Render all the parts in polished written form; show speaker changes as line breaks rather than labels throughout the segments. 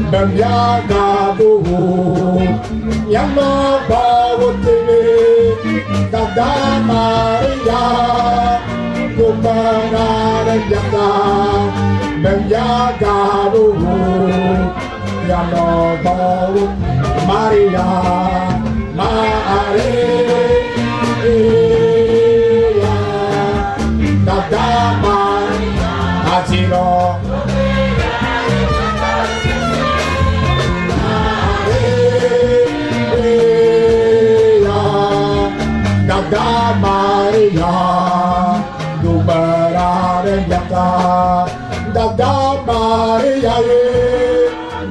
Benyaga buhu yang no bawa tini Dada Maria Gubana Benyaga Benyaga buhu yang no bawa Maria Maria Dada Maria Ajiro Dada Maria, Gubara Renjaka, Dada Maria,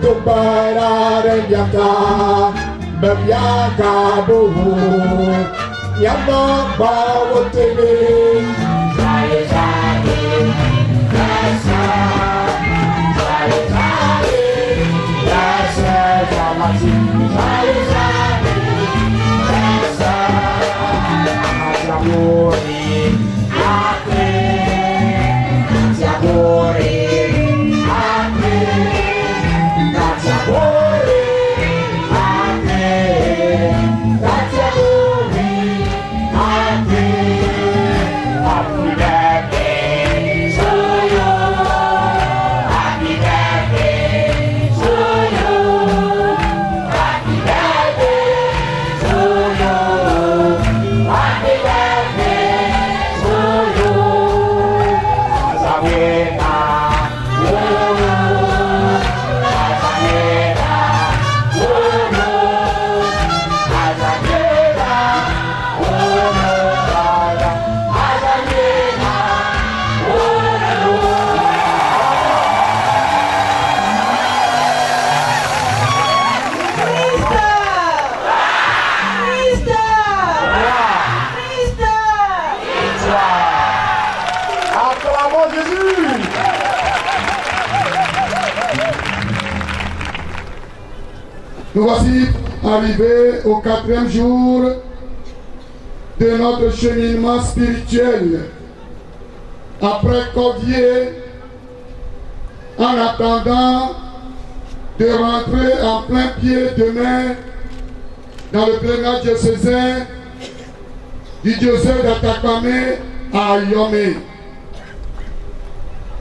Gubara Renjaka, Benyaga buhu, yang bawa tini. Saya rasa,
Nous voici arrivés au 4e jour de notre cheminement spirituel. Après Cordier, en attendant de rentrer en plein pied demain dans le plénage diocésain du diocèse d'Atakwame à Yomé.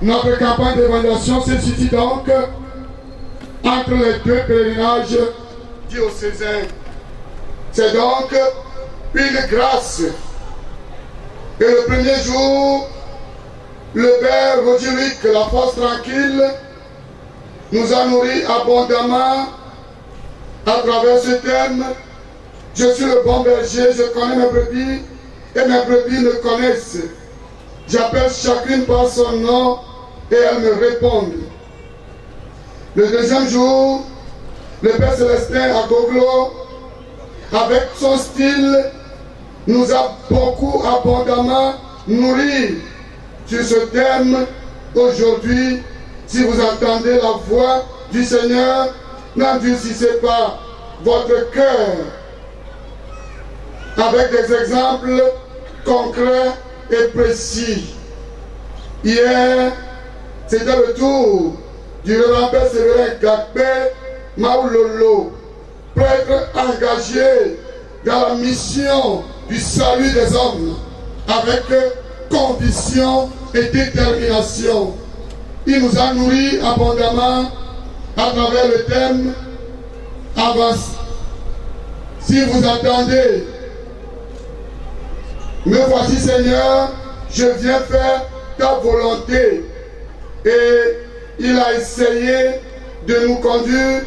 Notre campagne d'évaluation se situe donc entre les deux pèlerinages diocésains. C'est donc une grâce. Et le premier jour, le Père Roderick, la force tranquille, nous a nourris abondamment à travers ce thème. Je suis le bon berger, je connais mes brebis et mes brebis me connaissent. J'appelle chacune par son nom et elles me répondent. Le deuxième jour, le Père Célestin à Goglo, avec son style, nous a beaucoup abondamment nourri sur ce thème. Aujourd'hui, si vous entendez la voix du Seigneur, n'endurcissez pas votre cœur. Avec des exemples concrets et précis. Hier, c'était le tour du Révérend Père Séverin Gakbe Maoulolo, prêtre engagé dans la mission du salut des hommes, avec conviction et détermination. Il nous a nourris abondamment à travers le thème Avance. Si vous entendez, me voici Seigneur, je viens faire ta volonté. Et il a essayé de nous conduire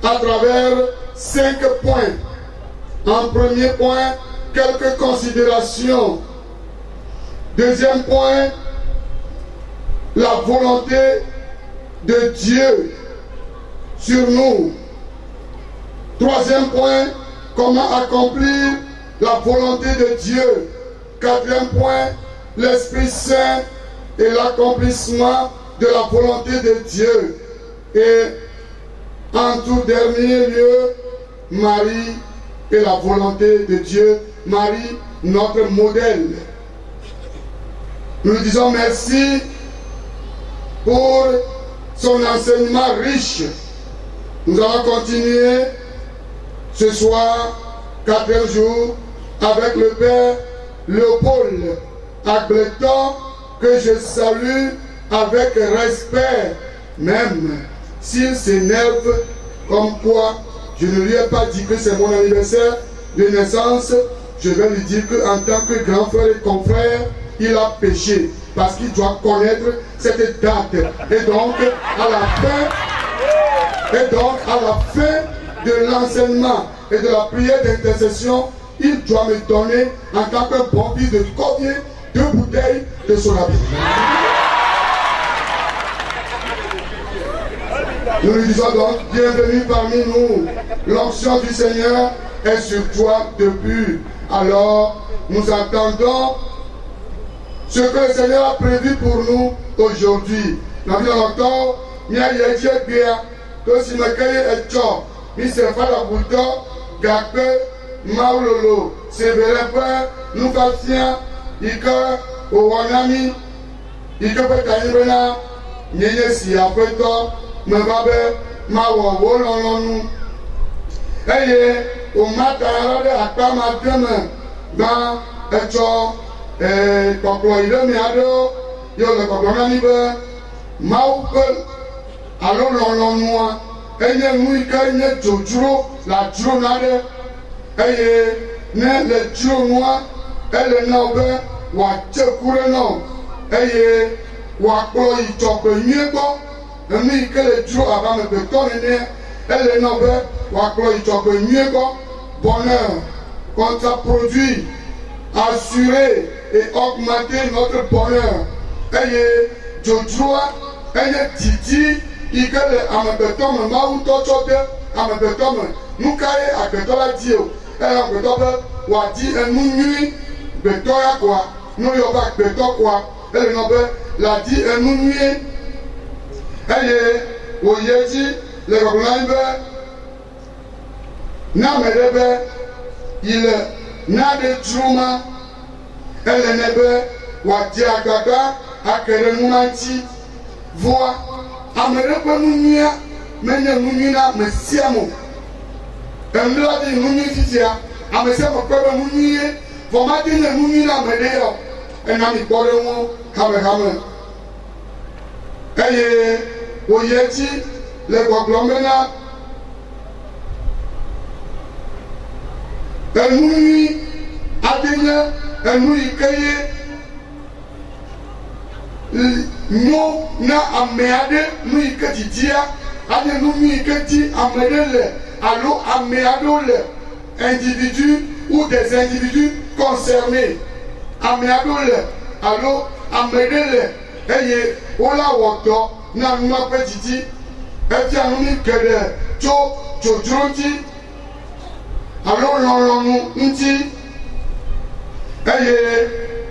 à travers 5 points. En premier point, quelques considérations. Deuxième point, la volonté de Dieu sur nous. Troisième point, comment accomplir la volonté de Dieu. quatrième point, l'Esprit Saint et l'accomplissement de la volonté de Dieu. Et en tout dernier lieu, Marie et la volonté de Dieu. Marie, notre modèle. Nous disons merci pour son enseignement riche. Nous allons continuer ce soir, 4e jour, avec le Père Léopold Agbleton, que je salue avec respect, même s'il s'énerve, comme quoi je ne lui ai pas dit que c'est mon anniversaire de naissance. Je vais lui dire qu'en tant que grand frère et confrère, il a péché, parce qu'il doit connaître cette date. Et donc, à la fin de l'enseignement et de la prière d'intercession, il doit me donner, en tant que bon fils de Cordier, 2 bouteilles de son habit. Nous lui disons donc, bienvenue parmi nous. L'onction du Seigneur est sur toi depuis. Alors, nous attendons ce que le Seigneur a prévu pour nous aujourd'hui. Nous avons encore, il y a bien que si ma caille est tort, il se fait la bouton, gâte, maulolo, c'est vrai, nous fassions, il que, au wanami, il que peut t'arriver, n'y si après toi, me va bien, ma wawo, non, et au matin, à pas ma demain, dans un tort, kɔkplɔ yi ɖe mia ɖewo yɔ le kɔkplɔ na mi be Mawu ƒe alo lɔlɔ̃nua enye nu yi ke nye dzodzro le adzro na ɖe, eye ne le dzro nua ele na wo be wòatse ku ɖe na wo, eye wòakplɔ yi dzɔgbe nyuie gbɔ. Enu yi ke le dzro abe amegbetɔ nene ele na wo be wòakplɔ yi dzɔgbe nyuie gbɔ. Bonheur, contre-produit, assurer et augmenter notre bonheur. Eye dzodzroa eye didi yi ke le amegbetɔ me Mawu tɔ tsɔ de amegbetɔ me. Nu ka ye agbetɔ la di o? Eye agbetɔ be wòadi enu nyui gbetɔ ya koa, nu yɔ be agbetɔ koa, ele nɔ be ladi enu nyui. Eye wòyi edzi le gbɔgblɔ na yi be na ame ɖe be yi le na ɖe dzroma. Elle ne be wòadi agbagba ake ɖe nu la ŋuti. Vɔa ame ɖe ƒe nu nyuia menye nu nyui na ame sia me. Enu la di nu nyui fifia, ame sia me kpe be nu nyui ye, vɔ ma di nye nu nyui na ame ɖe o. Ena mi kpɔ ɖe ŋu hamehame. Eye wòyi edzi le gbɔgblɔm bena enu nyui ade nye enu yi ke ye nyo na ame aɖe, nu yi ke didia ade nu yi ke di ame ɖe le alo ame aɖewo le individu ou des individus concernés. Ame aɖewo le alo ame ɖe le eye wola wɔ dɔ na nua ƒe didi. Efia nu mi geɖe tso dzodzro ŋuti alo lɔlɔ̃nu ŋuti. Eye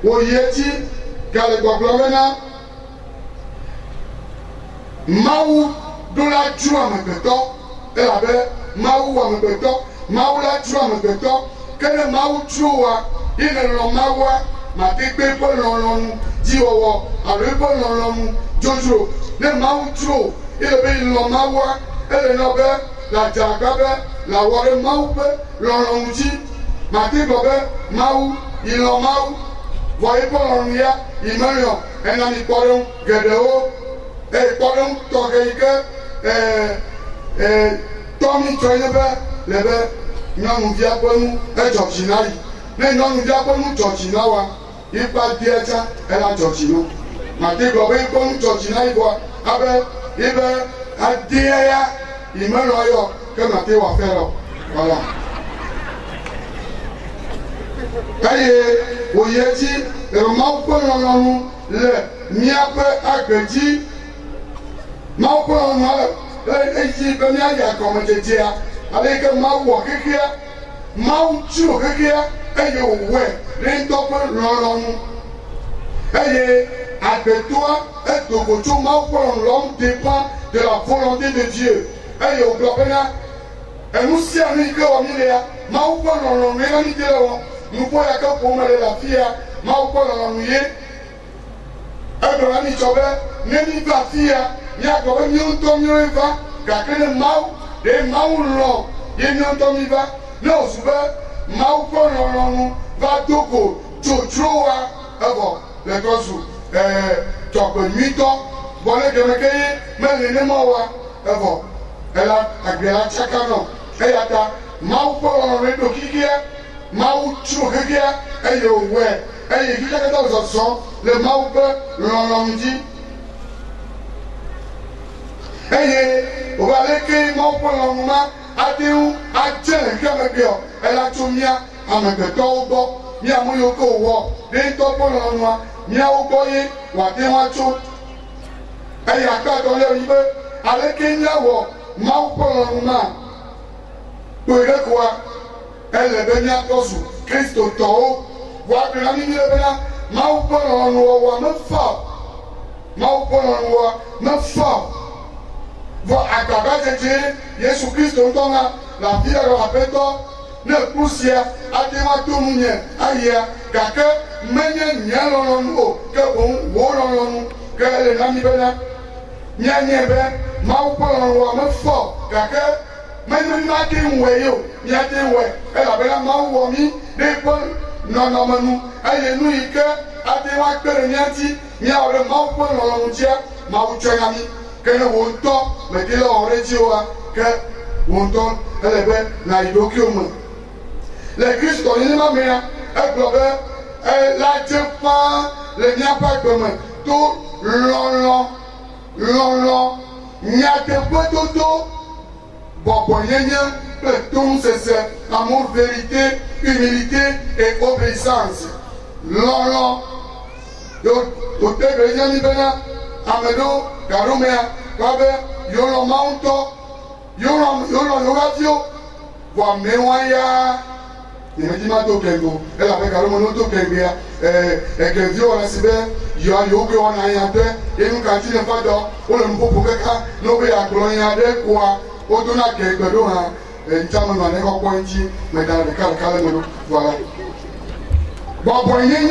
wòyi edzi gale gbɔgblɔ bena Mawu ɖo la dzro amegbetɔ, elabe Mawu wɔ amegbetɔ, Mawu la dzro amegbetɔ, ke ne Mawu dzro wa, yi ne lɔ̃ Mawua, mate gbe eƒe lɔlɔ̃nu dziwɔwɔ alo eƒe lɔlɔ̃nu dzodzro. Ne Mawu dzro, yi le be yi lɔ̃ Mawua, ele nɔ be le adze agba be le awɔ ɖe Mawu ƒe lɔlɔ̃nu dzi. Mate gblɔ be Mawu yi lɔ̃ Mawu, vɔ yi ƒe lɔlɔ̃nu ya yi melɔ̃. Ena mi kpɔ ɖeŋu geɖewo, eye kpɔ ɖeŋu tɔxɛ yi ke tɔmi tsɔ ye be le be nyɔnuvia ƒe nu edzɔ dzi na yi. Ne nyɔnuvia ƒe nu dzɔ dzi na wa, yi kpa dia tsã ela dzɔ dzi na. Mate gblɔ be yi ƒe nu dzɔ dzi na yi vɔa, abe yi be adea ya yi melɔ̃ yɔ ke mate wɔ afɛ lɔ. Voilà. Eye wòyi edzi le Mawu ƒe lɔlɔ̃nu le míaƒe agbe dzi. Mawu ƒe lɔlɔ̃nua le edzi be míayi agɔmedzedzea ale yi ke Mawu wɔ xexea. Maou tue regia et ouais, l'intop l'homme. Et avec-toi et de votre maou pour l'homme dépend de la volonté de Dieu. Et au global, et nous si on est que au milieu, maou pour l'homme, nous pouvons y pour la fille, maou pour l'homme. Et l'ami Tchobé, n'est pas fille, ni à quoi nous tombe va, car que le maou, les maou l'homme, il n'y a tombe va, non, souvent, maou pour l'homme, va toko, tchoua, avant, les trois jours, tu peux 8 ans, bon, les gars, mais les némois, avant, elle a agréé à chacun, et à ta, maou pour l'homme, qui est, maou tchou, et le ouais. Et il y a quelques autres le maoupe, l'on dit. Et on va aller que maoupe, l'on a dit où, à tiens, comme bien, elle a tout mis à me tobo, mis à mon yoko, des topos, l'on a mis à oboyer, ou à des machos. Et il y a quatre dans le rive, avec qu'il y a maoupe, l'on a. Pour le quoi, elle est venue à Tosu, Christ au taureau. Voir que l'ami de Bénin, Maou Ponon, me fort. Maou Ponon, me fort. Voir à Kabas et Dieu, Jésus Christ, dont on a la vie de rappelto, ne poussière, à des matoumouniens, ailleurs, car que, menye, n'y a l'on, que bon, l'on, que les amis Bénin, n'y a ben, Maou Ponon, me fort, car que, menye, n'a qu'un wayo, n'y a des way, elle avait la Maou Wami, des bonnes. Non, non, mais nous, et nous, il que, à des mois que le nianti, il y a le mot pour l'ontia, ma outriami, que le wonton, mais qu'il a en rédio, que wonton, elle est belle, n'a eu aucun mot. Les Christ, on est ma mère, elle globait, elle a dit pas, le n'y a pas de main, tout l'on, n'y a pas de tout, bon, bon, tout c'est amour, vérité, humilité et obéissance. L'on, au tête de Bena, Amedo, Garumea, Kabe, Yolo Mounto, Yolo Yogatio, voire Mewaya, il me dit Mato Kengo, elle avait Garumonoto Kengia, et que Dieu a reçu, il y a Yogo en Ayante, et nous cantine pas d'or, ou le Mpo Pokeka, nous veillons à Colonia, quoi, au Dona Kengo, et nous avons un écho pointi, mais dans le cas de voilà. Bon, pour y aller,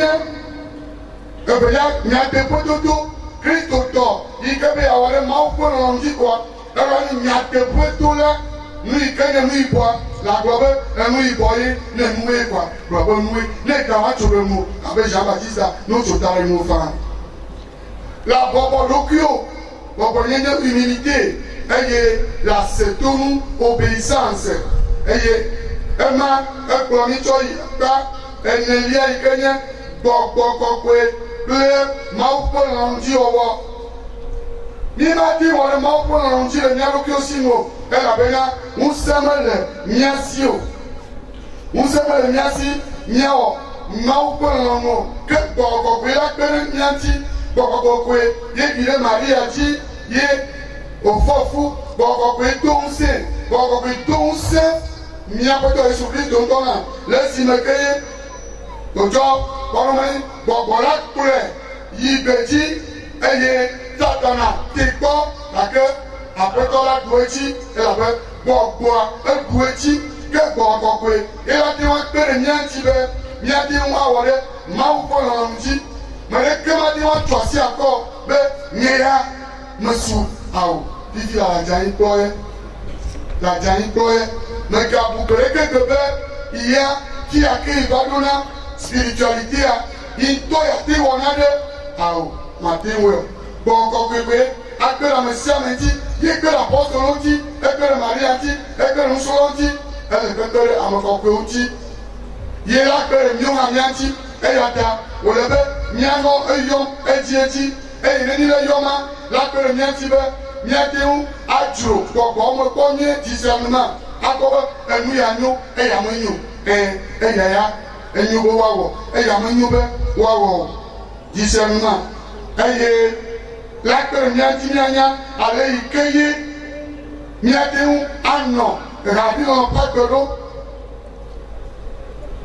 il y a des poteaux, Christ au tort, il y a avoir un mot pour l'on dit quoi. Alors, il y a des poteaux là, nous, il y a des bois, la globe, nous, il boye, ne mouille quoi, globe mouille, ne carottes sur le mot, avec Jean-Baptiste, nous, sur ta remous fan. La bobo locrio, bon, il y a une humilité. Ayez la seton obéissance. Ayez Emma, un planichoi, un elia ikenye, bokwe, bleu, maupo l'anji owa. Mima dit, on le maupo l'anji, le nialokio sino, elle a bena, on s'aimele, miasio. On s'aimele miasi, miao, maupo l'anjo, que bokwe, la pene mianti, bokwe, ye bile Marie a dit, ye. Au fort bon, mi a pas de Jésus-Christ, donc on a laissé me créer. Donc, bon, là, pour il me dit, et Tatana, Tiko, la queue, après qu'on l'a doué, et après, bon, un doué, que bon, et là, tu vas faire le mien, tu veux, mien, tu vas avoir, ma ou pas l'anji, mais les que m'a dit, on choisit encore, mais, Nia, monsieur, ah, il dit la jaïe ploye, mais quand vous voulez que il y a qui a créé la spiritualité, il doit y avoir ah, matin, bon, quand vous voulez, après la Messia m'a dit, il y a que l'apôtre l'ont dit, et que le mari a dit, et que nous sommes dit, et le père a encore peu dit, il y a là que le mion a bien dit, et il y a ta, ou le bébé, miano, et yon, et dit, et il est dit le yoma, là que le mien dit, miatewu adro gbọgbọ ọmọ kpọnye discernement akọbẹ ẹnu ya nyo ẹyà mọ enyo ẹyà ya enyo bẹ wawọ ẹyà mọ enyo bẹ wawọ discernement ẹyẹ lakpẹrẹ miati mianya alẹ yi keye miatewu anọ rabi wọn pẹgbẹdo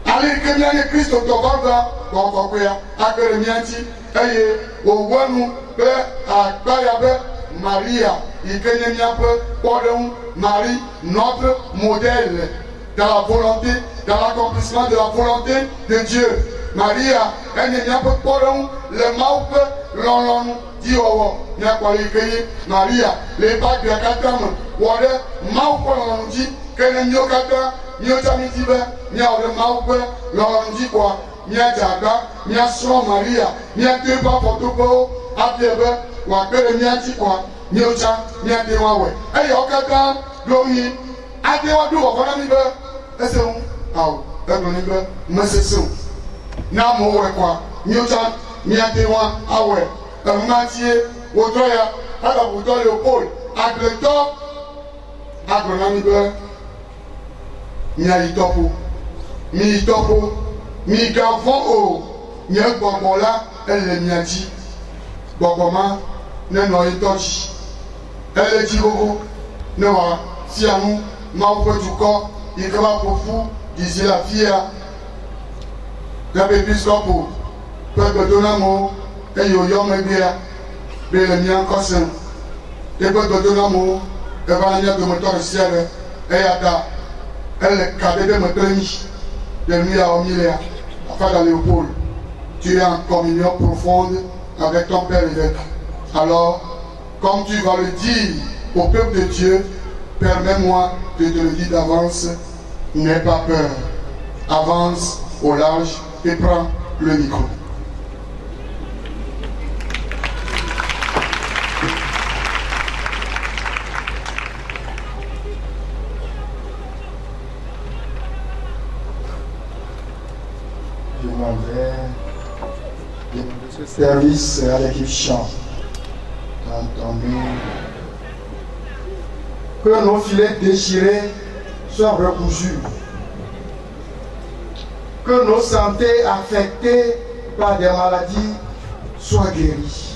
allez que bien les Christ au toba donc quoi à que le mianti et au wanu be à bayabe Maria il que n'y a pas pardon Marie notre modèle dans la volonté dans l'accomplissement de la volonté de Dieu. Maria elle n'y a pas pardon le maupe l'on dit oh n'y a pas les Maria les bacs de katam wala maupe l'on dit que n'y a pas Nyotamitibe, nya ore maupe, l'on dit quoi, nya jaga, nya son Maria, nya teba potopo, apiebe, wakere nya dit quoi, nyocha, nya tewawe. Ayo okata, glomi, atewa du wakona nibe, ese au, ego nibe, mesesu. Na mowe quoi, nyocha, nya tewa awe, matie, wotoya, ala wotoya leopold, agreto, agrona nibe. Mi topo, mi gavon o, mi gbogbo la, elle mi a dit, gbogbo ma, ne no itochi, elle dit gogo, ne wa, si à nous, ma ou du corps, il va pour fou, disait la fille, l'épiscope, peuple de l'amour, et yo yo me bien, mais le mien cosin, et peuple de l'amour, et va venir de moteur au ciel, et à elle est cadet de me tenir de nuit à Omilia, afin d'aller au pôle. Tu es en communion profonde avec ton Père évêque. Alors, comme tu vas le dire au peuple de Dieu, permets-moi de te le dire d'avance, n'aie pas peur. Avance au large et prends le micro.
Ce service à l'équipe chant. Que nos filets déchirés soient recousus. Que nos santé affectées par des maladies soient guéries.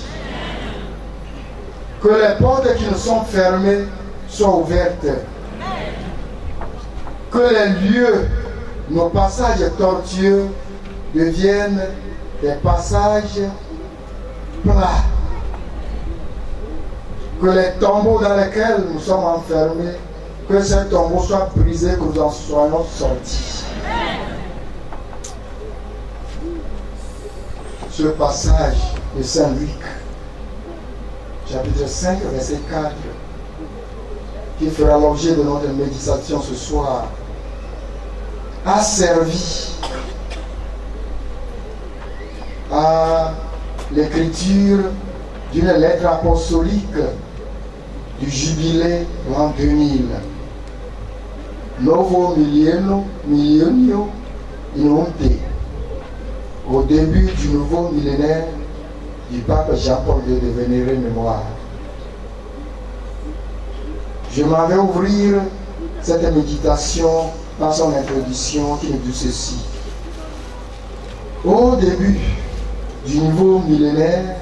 Que les portes qui nous sont fermées soient ouvertes. Que les lieux, nos passages tortueux deviennent des passages plats. Que les tombeaux dans lesquels nous sommes enfermés, que ces tombeaux soient brisés, que nous en soyons sortis. Ce passage de Saint Luc, chapitre 5, verset 4, qui fera l'objet de notre méditation ce soir, a servi à l'écriture d'une lettre apostolique du jubilé l'an 2000. Novo millennio inonte, au début du nouveau millénaire du pape Jean-Paul II de vénérée mémoire. Je m'en vais ouvrir cette méditation par son introduction qui nous dit ceci. Au début du nouveau millénaire,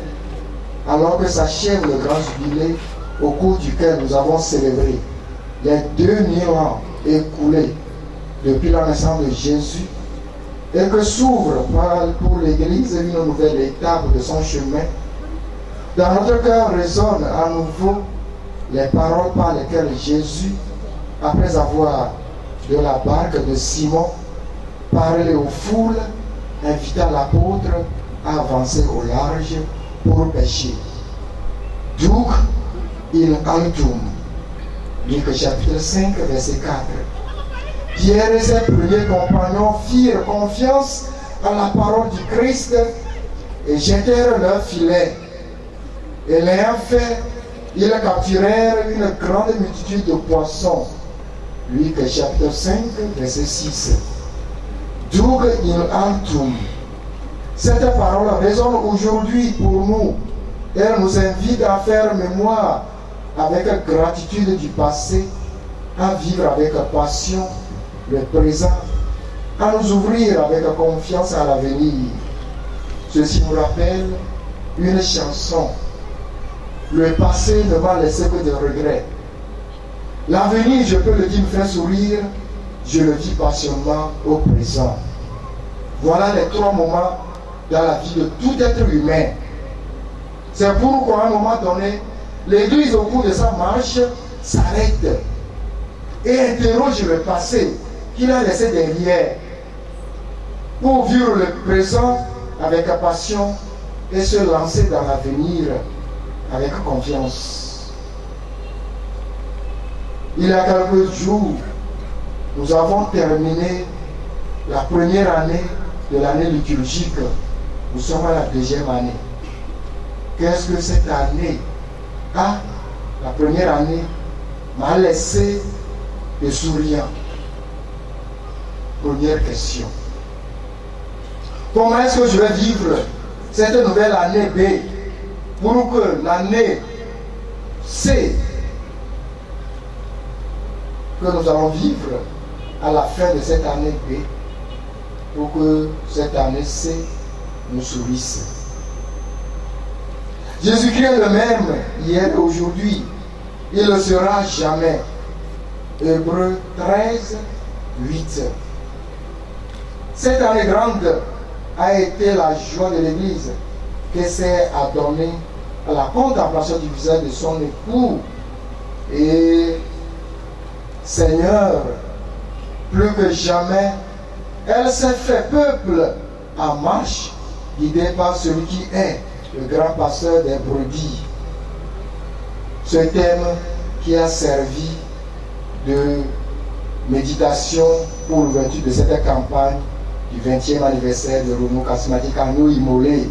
alors que s'achève le grand jubilé au cours duquel nous avons célébré les 2000 ans écoulés depuis la naissance de Jésus et que s'ouvre pour l'Église une nouvelle étape de son chemin, dans notre cœur résonnent à nouveau les paroles par lesquelles Jésus, après avoir de la barque de Simon parlé aux foules, invita l'apôtre à avancer au large pour pêcher. Duc il altum. Luc chapitre 5, verset 4. Pierre et ses premiers compagnons firent confiance à la parole du Christ et jetèrent leurs filets. Et l'ayant fait, ils capturèrent une grande multitude de poissons. Luc chapitre 5, verset 6. Duc il altum. Cette parole résonne aujourd'hui pour nous. Elle nous invite à faire mémoire avec gratitude du passé, à vivre avec passion le présent, à nous ouvrir avec confiance à l'avenir. Ceci nous rappelle une chanson. Le passé ne m'a laissé que des regrets. L'avenir, je peux le dire, me fait sourire. Je le vis passionnément au présent. Voilà les 3 moments dans la vie de tout être humain. C'est pourquoi à un moment donné, l'Église au cours de sa marche s'arrête et interroge le passé qu'il a laissé derrière pour vivre le présent avec passion et se lancer dans l'avenir avec confiance. Il y a quelques jours, nous avons terminé la première année de l'année liturgique. Nous sommes à la 2e année. Qu'est-ce que cette année, la première année, m'a laissé de souriant? Première question. Comment est-ce que je vais vivre cette nouvelle année B pour que l'année C que nous allons vivre à la fin de cette année B, pour que cette année C nous sourisse? Jésus-Christ est le même hier et aujourd'hui. Il ne sera jamais. Hébreux 13, 8. Cette année grande a été la joie de l'Église qui s'est adonnée à la contemplation du visage de son époux. Et Seigneur, plus que jamais, elle s'est fait peuple en marche, guidée par celui qui est le grand pasteur des brebis. Ce thème qui a servi de méditation pour l'ouverture de cette campagne du 20e anniversaire de Renouveau Charismatique à nous immolé,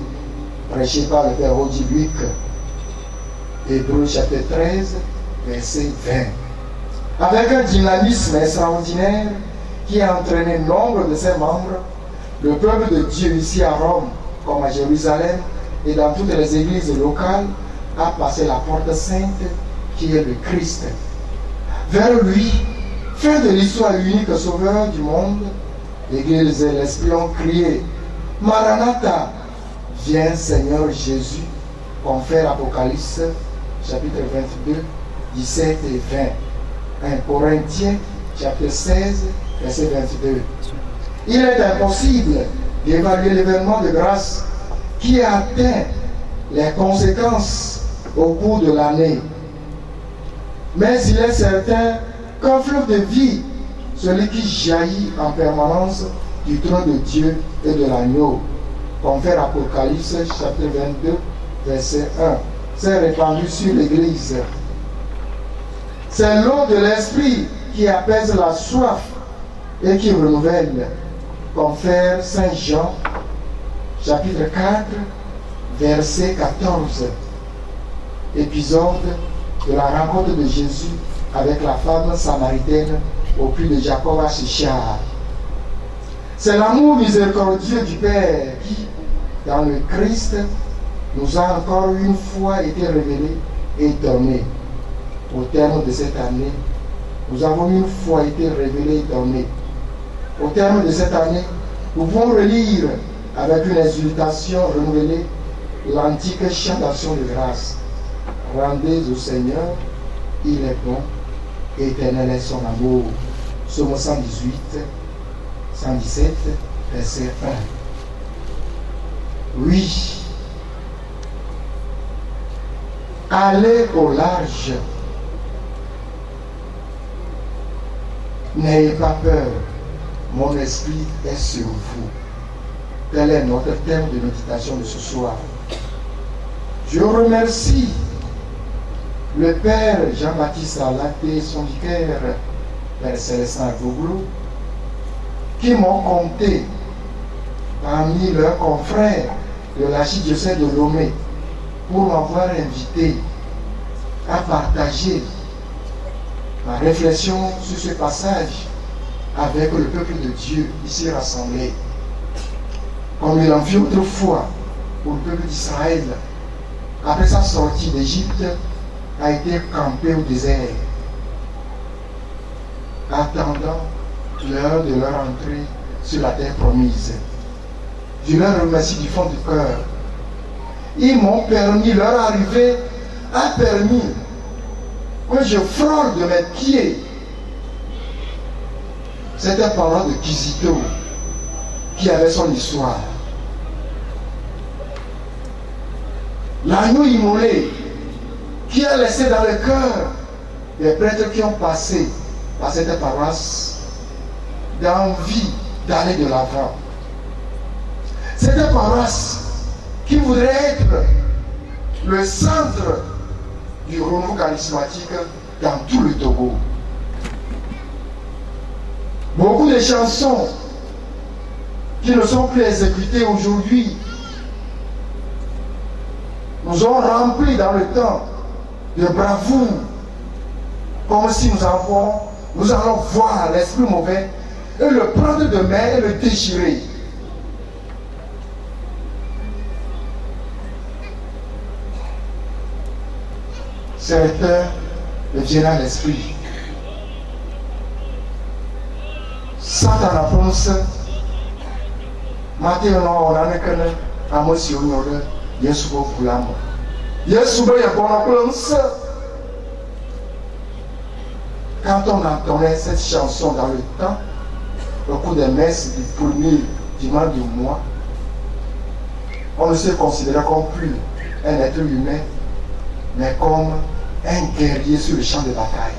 prêché par le Père Rodi Luc. Hébreux chapitre 13, verset 20. Avec un dynamisme extraordinaire qui a entraîné nombre de ses membres, le peuple de Dieu ici à Rome, comme à Jérusalem et dans toutes les églises locales, a passé la porte sainte qui est le Christ. Vers lui, fin de l'histoire unique sauveur du monde, l'Église et l'Esprit ont crié « Maranatha, viens Seigneur Jésus », confère Apocalypse chapitre 22, 17 et 20. 1 Corinthiens chapitre 16, verset 22. Il est impossible d'évaluer l'événement de grâce qui a atteint les conséquences au cours de l'année. Mais il est certain qu'un fleuve de vie, celui qui jaillit en permanence du trône de Dieu et de l'agneau, confère Apocalypse chapitre 22, verset 1, s'est répandu sur l'Église. C'est l'eau de l'Esprit qui apaise la soif et qui renouvelle, confère Saint Jean chapitre 4, verset 14. Épisode de la rencontre de Jésus avec la femme samaritaine au puits de Jacob à Sichar. C'est l'amour miséricordieux du Père qui, dans le Christ, nous a encore une fois été révélé et donné. Au terme de cette année, nous avons une fois été révélés et donnés. Au terme de cette année, nous pouvons relire avec une exultation renouvelée l'antique chant d'action de grâce. Rendez au Seigneur, il est bon, éternel est son amour. Psaume 118, 117, verset 1. Oui, allez au large. N'ayez pas peur, mon esprit est sur vous. Tel est notre thème de méditation de ce soir. Je remercie le Père Jean-Baptiste Alaté, son vicaire, Père Célestin Gouglou, qui m'ont compté parmi leurs confrères de l'archidiocèse de Lomé pour m'avoir invité à partager ma réflexion sur ce passage avec le peuple de Dieu ici rassemblé. Comme il en fut autrefois pour le peuple d'Israël, après sa sortie d'Égypte, a été campé au désert, attendant l'heure de leur entrée sur la terre promise. Je leur remercie du fond du cœur. Ils m'ont permis, leur arrivée a permis que je frôle de mes pieds cette parole de Kizito qui avait son histoire. L'agneau immolé qui a laissé dans le cœur des prêtres qui ont passé par cette paroisse d'envie d'aller de l'avant. Cette paroisse qui voudrait être le centre du renouveau charismatique dans tout le Togo. Beaucoup de chansons qui ne sont plus exécutées aujourd'hui nous ont rempli dans le temps de bravoure, comme si nous allons voir l'esprit mauvais et le prendre de main et le déchirer. Certains deviennent à l'esprit. Satan annonce Matthieu non on a que à monsieur on Yesu ko kulamo. Yesu ba ya bona kulance. Quand on entendait cette chanson dans le temps, au cours des messes du premier dimanche du mois, on ne se considérait comme plus un être humain, mais comme un guerrier sur le champ de bataille.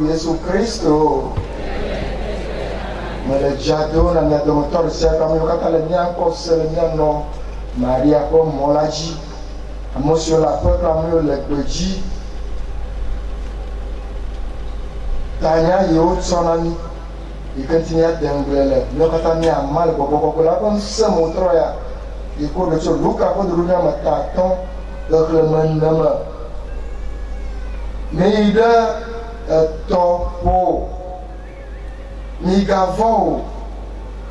Yesu Kristo mele jado na mia domotor se kama yokata le mia ko se le mia no Maria ko molaji amosio la pe kama le gbeji tanya yo tsonani ikantinya denglele yokata mia mal bobo ko la kon se motroya iko de so luka ko de lunya mataton donc le mandama meida topo migavo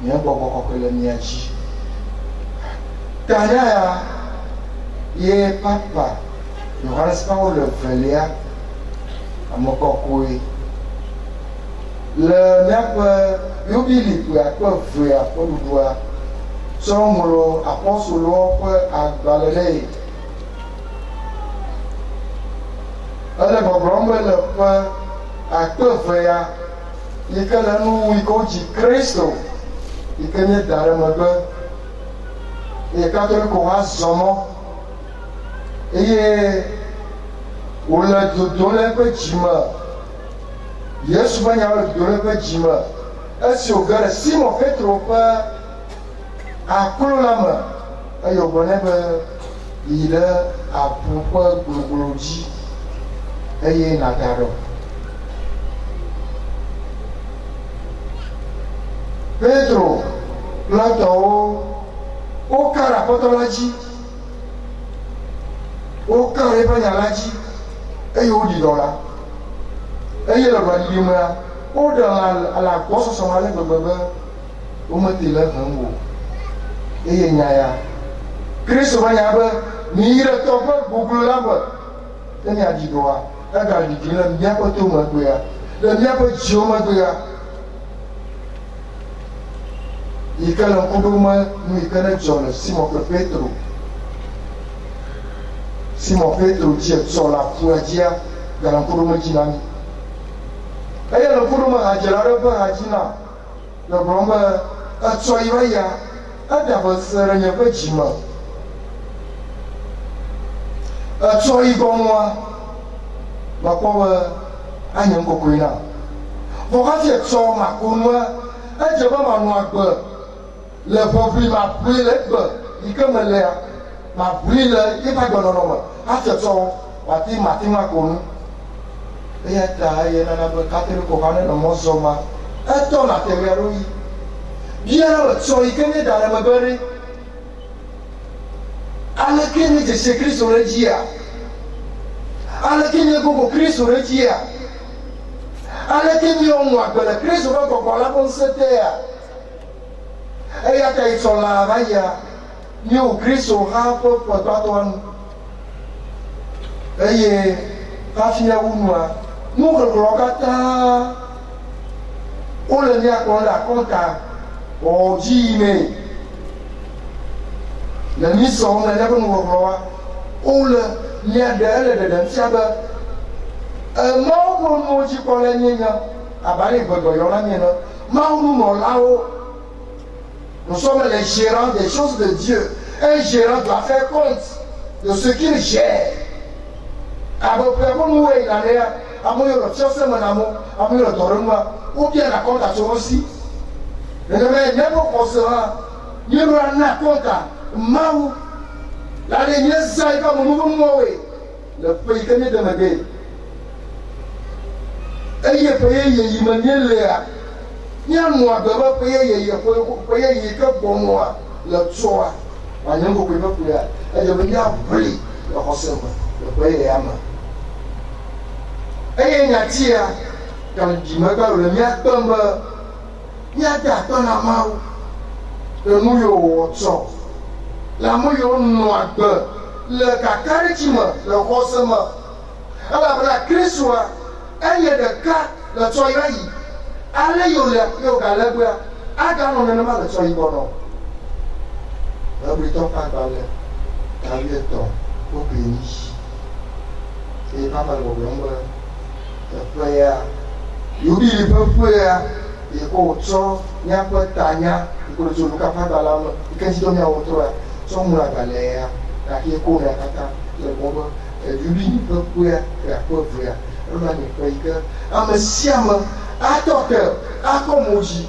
nyembo ko le miaji tanya ye papa Johannes Paul le Velia amoko koe le miape yobili pour akwa vria pour doa somolo apostolo pour agbalele ale bobrombe le pour akpevea yike le nu yike dzi Kristo yike nye da ɖe megbe eye katoliko wa zɔ mɔ eye wòle dodom le eƒe dzime Yesu ƒe nyawo le dodom le eƒe dzime esi wòge ɖe Simon Petro ƒe aklo la me eye wògblɔ nɛ be yi ɖe aƒu ƒe gbloglo dzi eye nada ɖɔ. Pedro Platão o cara potolaji o cara ebanyalaji eyo di dola eye le ba di ma o de ala goso so male gbegbe o mete le han wo eye nyaya Kristo banya be ni re to pe gbogbo la bo teni adi doa e ga di le bia ko to mo gbe ya le bia ko ji o mo gbe ya yike le ŋkuɖome nu yike ne dzɔ le Simon kple Petro Simon Petro dit sur la poudre dans le courant dynamique. Et le courant a dit la robe à Dina. Le bombe a soyé à d'abord rien que Jima. A soyé comme moi. Ma pauvre Agnan Coquina. Vous avez sur ma connoie. A dit ma noix. Le pauvre m'a pris le beurre. Il comme l'air. Ma brille, il n'est pas de l'homme. A fait ça. Wati matima kono eya ta ye nana be katelu ko kana no mozoma eto na tegero yi biara so ikene dara mabere ala kene je se Kristo rejia ala kene go Kristo rejia ala kene onwa gbele Kristo ko ko la konsete ya eya ta isola vaya ni o Kristo ha po po to eye kafia unwa nous reglogata o le ni akonda konta o jime le mission na le nous reglwa o le ni adele de ntiaba ma ko no ji ko le nyenya abale gogo yo na miena ma unu no lao nous sommes les gérants des choses de Dieu. Un gérant doit faire compte de ce qu'il gère. Abo pego nous et la néa amo yo tchose manamo amo yo doruma ou bien la compte à ce aussi mais ne pas consera ni na compte mau la ligne ça va mon mowe le pays que ne demande eye paye ye imanye lea ni anu agaba paye ye paye ye ka bonwa le tsoa wanyango ko ba kuya aje be ya bri le hosema le paye ama eye nyatia kan jimaga le mia tomba mia ta tona mau le nuyo wotso la moyo no agba le kakarikima le hosema ala bla kriswa eye de ka le tsoya yi ale yo galagwa aga no na ma le tsoyi bono la briton pa bale ta vieto o beni e papa le bomba ya yubi li pe ya e ko tso nya ko tanya ko zo luka pa bala mo ikanji do nya otro ya so mu la bale ya ta ki ko na kata le bomba yubi ni pe ya ko ya ro ni pe ika amasiama atoke akomoji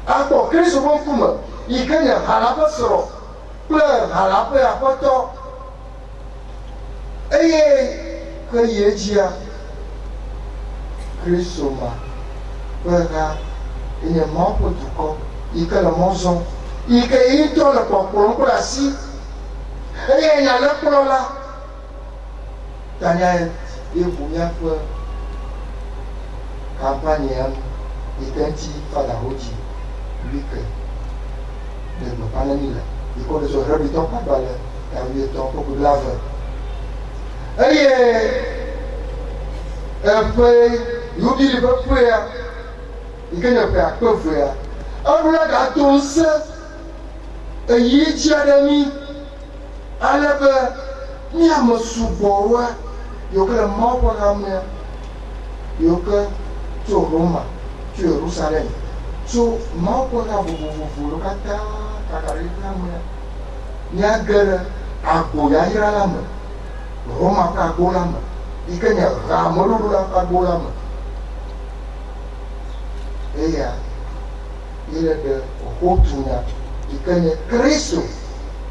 ato Kristo bon kuma ikanya halapa soro pleur halapa ya poto eye ko yejia Kristo ma pega ine mopo tuko ikala mozo ike into la popolo kwa si eye nya le prola tanya ebunya kwa campagne ikanti fada hoji wike de pananila iko de so rabi to pa bala ta wi to ko lava pe yubi li pe ya ikanya pe akpo ya awura ga to se eyi ji adami alaba ni amasubo wa yokala mawo ga me yoka to Roma, to Jerusalem, to Maupoka Vuvu, Kata, Kakarina, Niagara, Agoya Hiralama, Roma Kagolama, Ikanya Ramolula Kagolama. Eya, il est de Hotuna, Ikanya Kristo,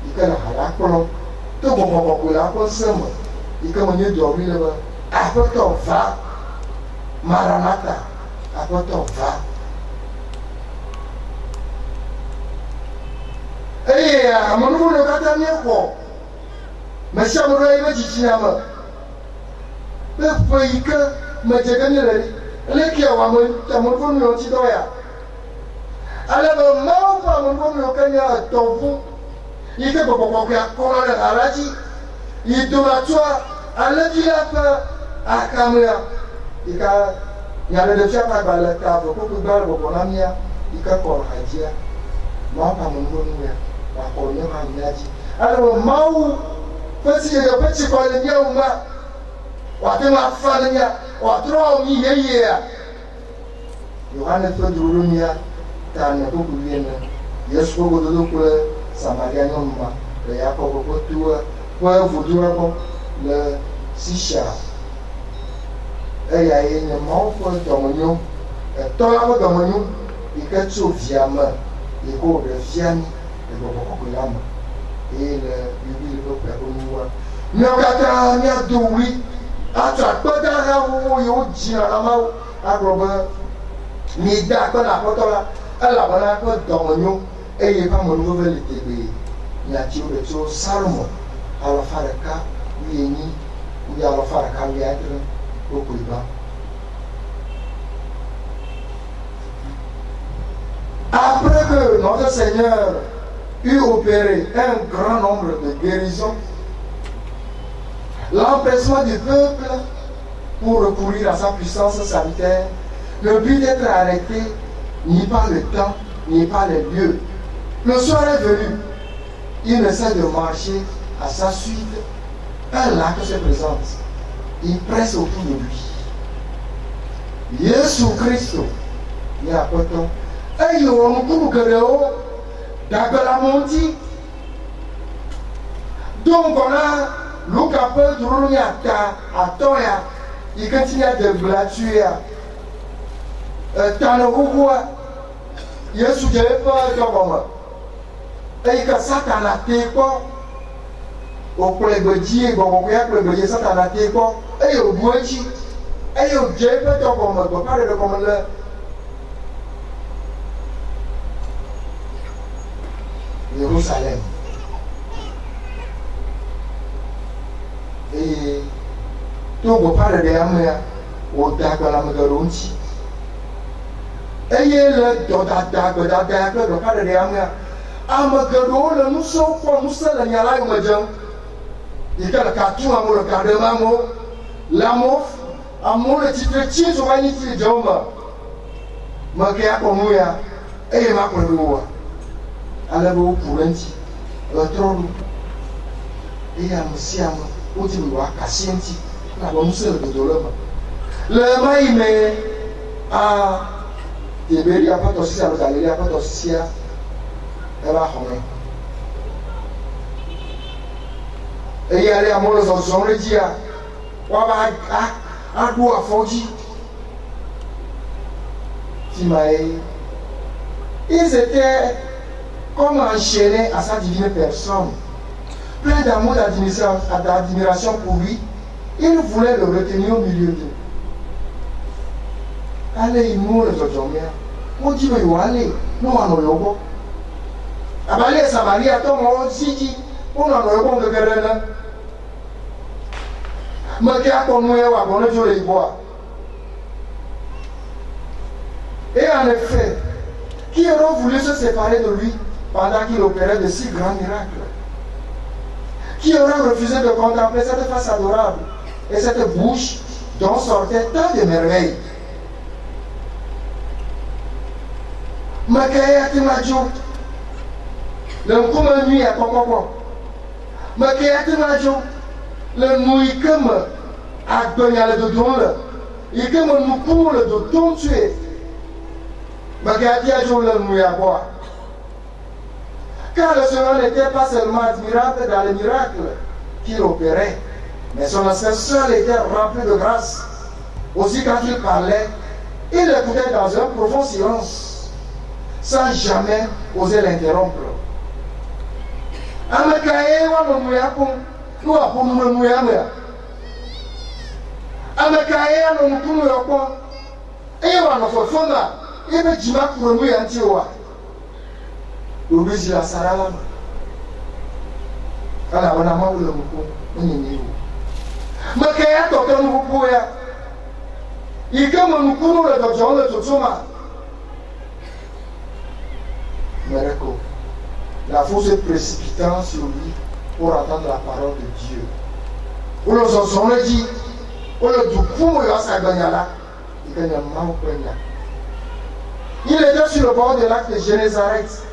Ikana Halakono, to Bobokula Consema, Ikamanya Dormila, Apoto Va. Maranatha, apoto va. Amonu no kata nyeko. Masha mo rai ba chichina ma. Be faika ma jegani rai. Lekia wa mo tamonu no chidoya. Ala ba mau pa mo no kanya tofu. Ike boko ya kona na araji. Idula twa ala dia pa akamya. Ika nyale de chapa bala ka ko ko bala ko namia ika ko hajia ma pa mungu ya wa ko ne ma nyaji ala mau petit colonien ou moi, ou à ma famille, ou à 3 milliers. Yohane fait de l'unia, t'as un peu de bien. Yes, pour vous donner pour le Samarien, le Yacob, pour vous dire le Sicha. Et il y a une membre de mon dans la de mon il y a quelque chose de viam, il y a de viam, et le peuple mais on a mis à douiller, à pas d'arrêt, il y a dit à la main, à Robert, mais d'accord, la photo là, elle a voilà que dans mon et il n'y a pas mon nouvel été. Il y a des choses, Salomon, à la fin de cas, il est ni, ou à la fin de cas, il y a au Pays-Bas. Après que notre Seigneur eut opéré un grand nombre de guérisons, l'empressement du peuple pour recourir à sa puissance sanitaire ne put être arrêté ni par le temps, ni par les lieux. Le soir est venu, il essaie de marcher à sa suite, un lac se présente, il presse autour de lui. Jésus Christ, il y a pas de temps. Et il y a un coup de l'eau, la montie. Donc on a le capot de l'Ounia à Toya, il continue à déblater. Dans le roi, il y a un sujet pas de moment. Et que Satan a été quoi? Au point de dire, bon, on a le dire Satan a été quoi? Et au bout de dire, et au Dieu pas de moment, on parle de comment là. Jérusalem. Et tout le parle de l'Amérique, au Dakar, la Magaronti. Et il y a le Dakar, le parle de l'Amérique. Amagado, le mousso, pour moussa, la nyala, ou madame. Il y a le carton, amour, le cardemamo, l'amour, amour, le titre, tien, sur un ici, Joma. Makia, comme nous, et ma couleur. Alors, vous pouvez dire, le trône, et un monsieur, où tu vois, Cassienti, la bonne seule de douleur. Le maïme, ah, Tiberi, a pas aussi à la galerie, a pas aussi à. Et il y a les amours de son rédia. À quoi Foji ils étaient comme enchaînés à sa divine personne, plein d'amour d'admiration pour lui. Ils voulaient le retenir au milieu d'eux. Allez, il mourut les autres. On dit, mais allez, nous en avons. Abalé Samarie à ton mot si on en a un bon de guerre. Mais qui a connu à bon Dieu les bois. Et en effet, qui aurait voulu se séparer de lui pendant qu'il opérait de si grands miracles? Qui aurait refusé de contempler cette face adorable et cette bouche dont sortaient tant de merveilles? Mais qui a dit le comment nuit à Coco. Mais qui a été major, le mouille comme à Donia de Don, et comme nous courons de Don tuer. Mais qui a dit à jour le mouille à boire. Car le Seigneur n'était pas seulement admirable dans les miracles qu'il opérait, mais son aspect seul était rempli de grâce. Aussi quand il parlait, il écoutait dans un profond silence, sans jamais oser l'interrompre. Amakaye wa mumuyapo, nous avons mumuyamia. Amakaye wa mumuyapo, et wa nofofona, et be jima mumuyantiwa. Uruzi la salama. Ala wana maula muko, nini. Makaye toka mukuya. Ikama mukuru le dojon le totoma. Miracle. La foule se précipitant sur lui pour entendre la parole de Dieu. Où le son le dit, où le doupou est à Ganyala, il gagne un mal au premier. Il était sur le bord de lac de Génézareth.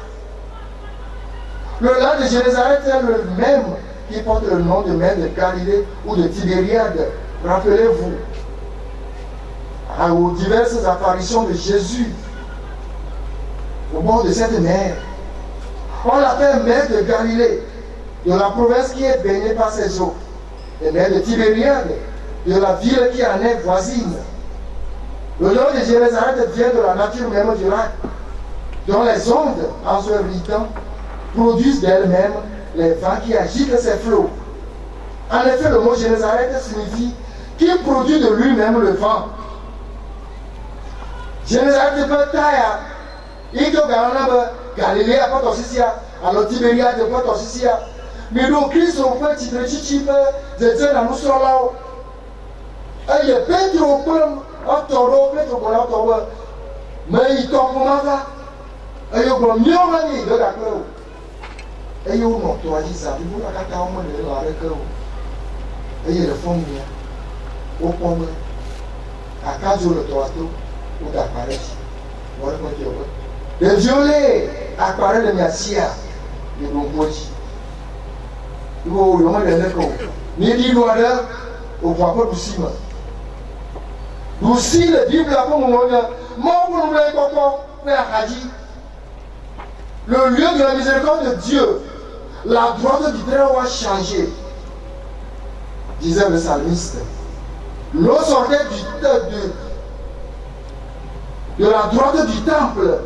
Le lac de Génézareth est le même qui porte le nom de mer de Galilée ou de Tibériade. Rappelez-vous, aux diverses apparitions de Jésus au bord de cette mer. On l'appelle mer de Galilée, de la province qui est baignée par ses eaux. Et mer de Tibériade, de la ville qui en est voisine. Le nom de Jérusalem vient de la nature même du lac, dont les ondes, en se irritant, produisent d'elles-mêmes les vents qui agitent ses flots. En effet, le mot Jérusalem signifie qui produit de lui-même le vent. Jérusalem peut tailler. Il y a Galilée à Port Ossisia, alors Tibériade à Port Ossisia. Mais le Christ au petit chichip, de Dieu dans nous sommes là. Et il y a Pedro au peuple, à Toro, Pedro au Toro. Mais il tombe pour ma. Et il y a un mieux mani de la clé. Et il y a un autre, tu as dit ça, il y a un autre, tu as dit ça. Et il y a le fond au pomme. À 4 jours, le toato, ou d'apparaître. Voilà quoi tu as. Le violet apparaît de Messia, de Rompochi. Il faut au moment de l'écho. Ni dit loin au voit pas du ciment. Aussi, le Bible a pour moi, le lieu de la miséricorde de Dieu, la droite du terrain va changer, disait le psalmiste. L'eau sortait de la droite du temple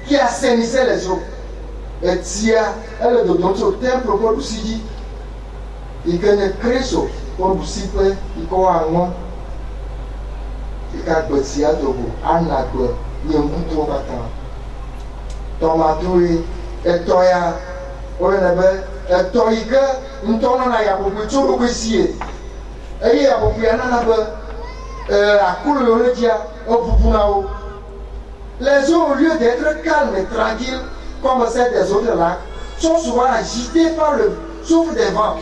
qui assainissait les eaux. Et Tia, elle est de notre temple pour aussi dit, il connaît Christ pour vous citer, il croit en moi. Il y a des petits ados, un ado, il y a un peu trop battant. Tomato et toya, on avait un toïque, une tonne à y avoir tout le policier. Et il y a beaucoup de gens à couler le dia au Pupunao. Les eaux, au lieu d'être calmes et tranquilles, comme celles des autres lacs, sont souvent agitées par le souffle des vents.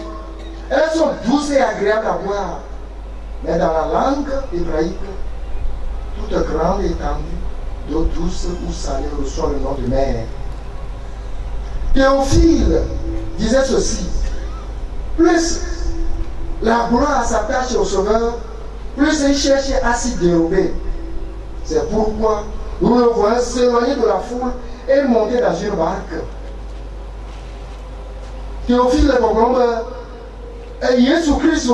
Elles sont douces et agréables à boire. Mais dans la langue hébraïque, toute grande étendue d'eau douce ou salée reçoit le nom de mer. Théophile disait ceci: plus la gloire s'attache au Sauveur, plus il cherche à s'y dérober. C'est pourquoi nous le voyons s'éloigner de la foule et monter dans une barque. Théophile le problème est Jésus-Christ.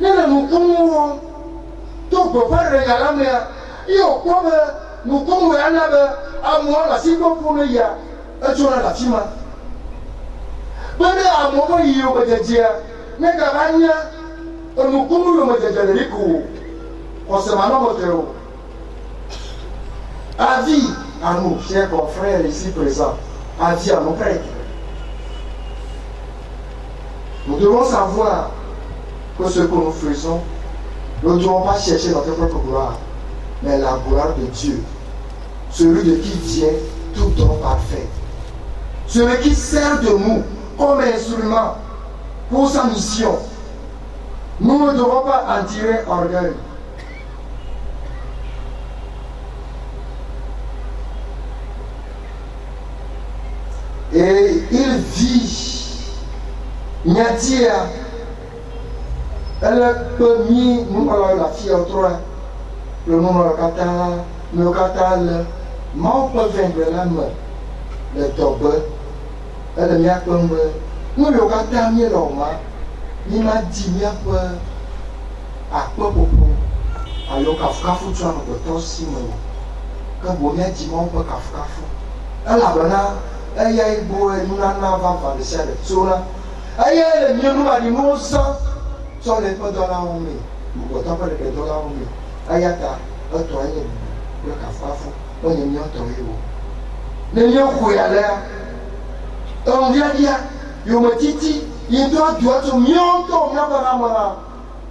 Nous sommes tout peut pas regarder mais il comme nous comme à moi la si pour nous y a et tu as la fima ben à moi il y a pas de dia mais gagner nous comme le me de rico on se m'a montré avis à nous chers confrères ici présents, avis à nos prêtres. Nous devons savoir que ce que nous faisons, nous ne devons pas chercher notre propre gloire, mais la gloire de Dieu, celui de qui vient tout don parfait, celui qui sert de nous comme instrument pour sa mission. Nous ne devons pas en tirer orgueil. Et il vit Nyatia. Elle peut mis nous la fille au trois. Le nom le catal, mon peut vendre l'âme, le tobe. Elle m'a comme nous le catal mieux l'homme. Il m'a dit m'a peu à quoi pour alors qu'à foutu un peu de si quand vous m'avez dit mon peu qu'à foutu. Elle a bana. Elle a eu beau et nous n'en avons pas de ciel. Elle a eu mieux nous a dit nous sans les pas dans la roue. Nous ne pas les dans la roue. Elle a ta toile le café. On est mieux tombé. Les mieux couillés à l'air. On vient dire, il me titi, il doit être mieux tomber dans la main.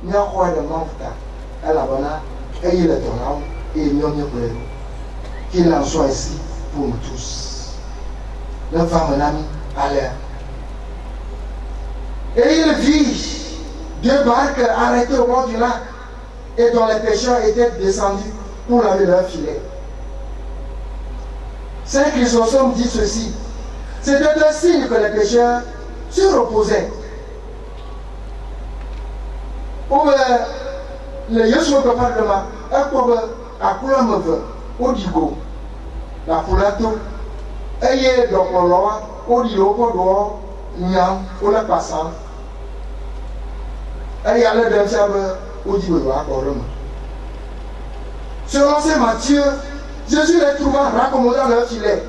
Il y a quoi de manque. Elle a bana, elle est dans la roue et mieux pour nous. Qu'il en soit ici pour nous tous. La femme ami à l'air. Et il vit deux barques arrêtées au bord du lac et dont les pêcheurs étaient descendus pour laver leur filet. Saint Chrysostome dit ceci: c'était un signe que les pêcheurs se reposaient Ou le Yesu me parle de ma, et pour à quoi me veut, au digo, la foulato, et donc on l'a, au digo, pour l'or, nyam, ou la passant. Et il y a le deuxième, au digo, encore. Selon Saint Matthieu, Jésus les trouva raccommodant leur filet.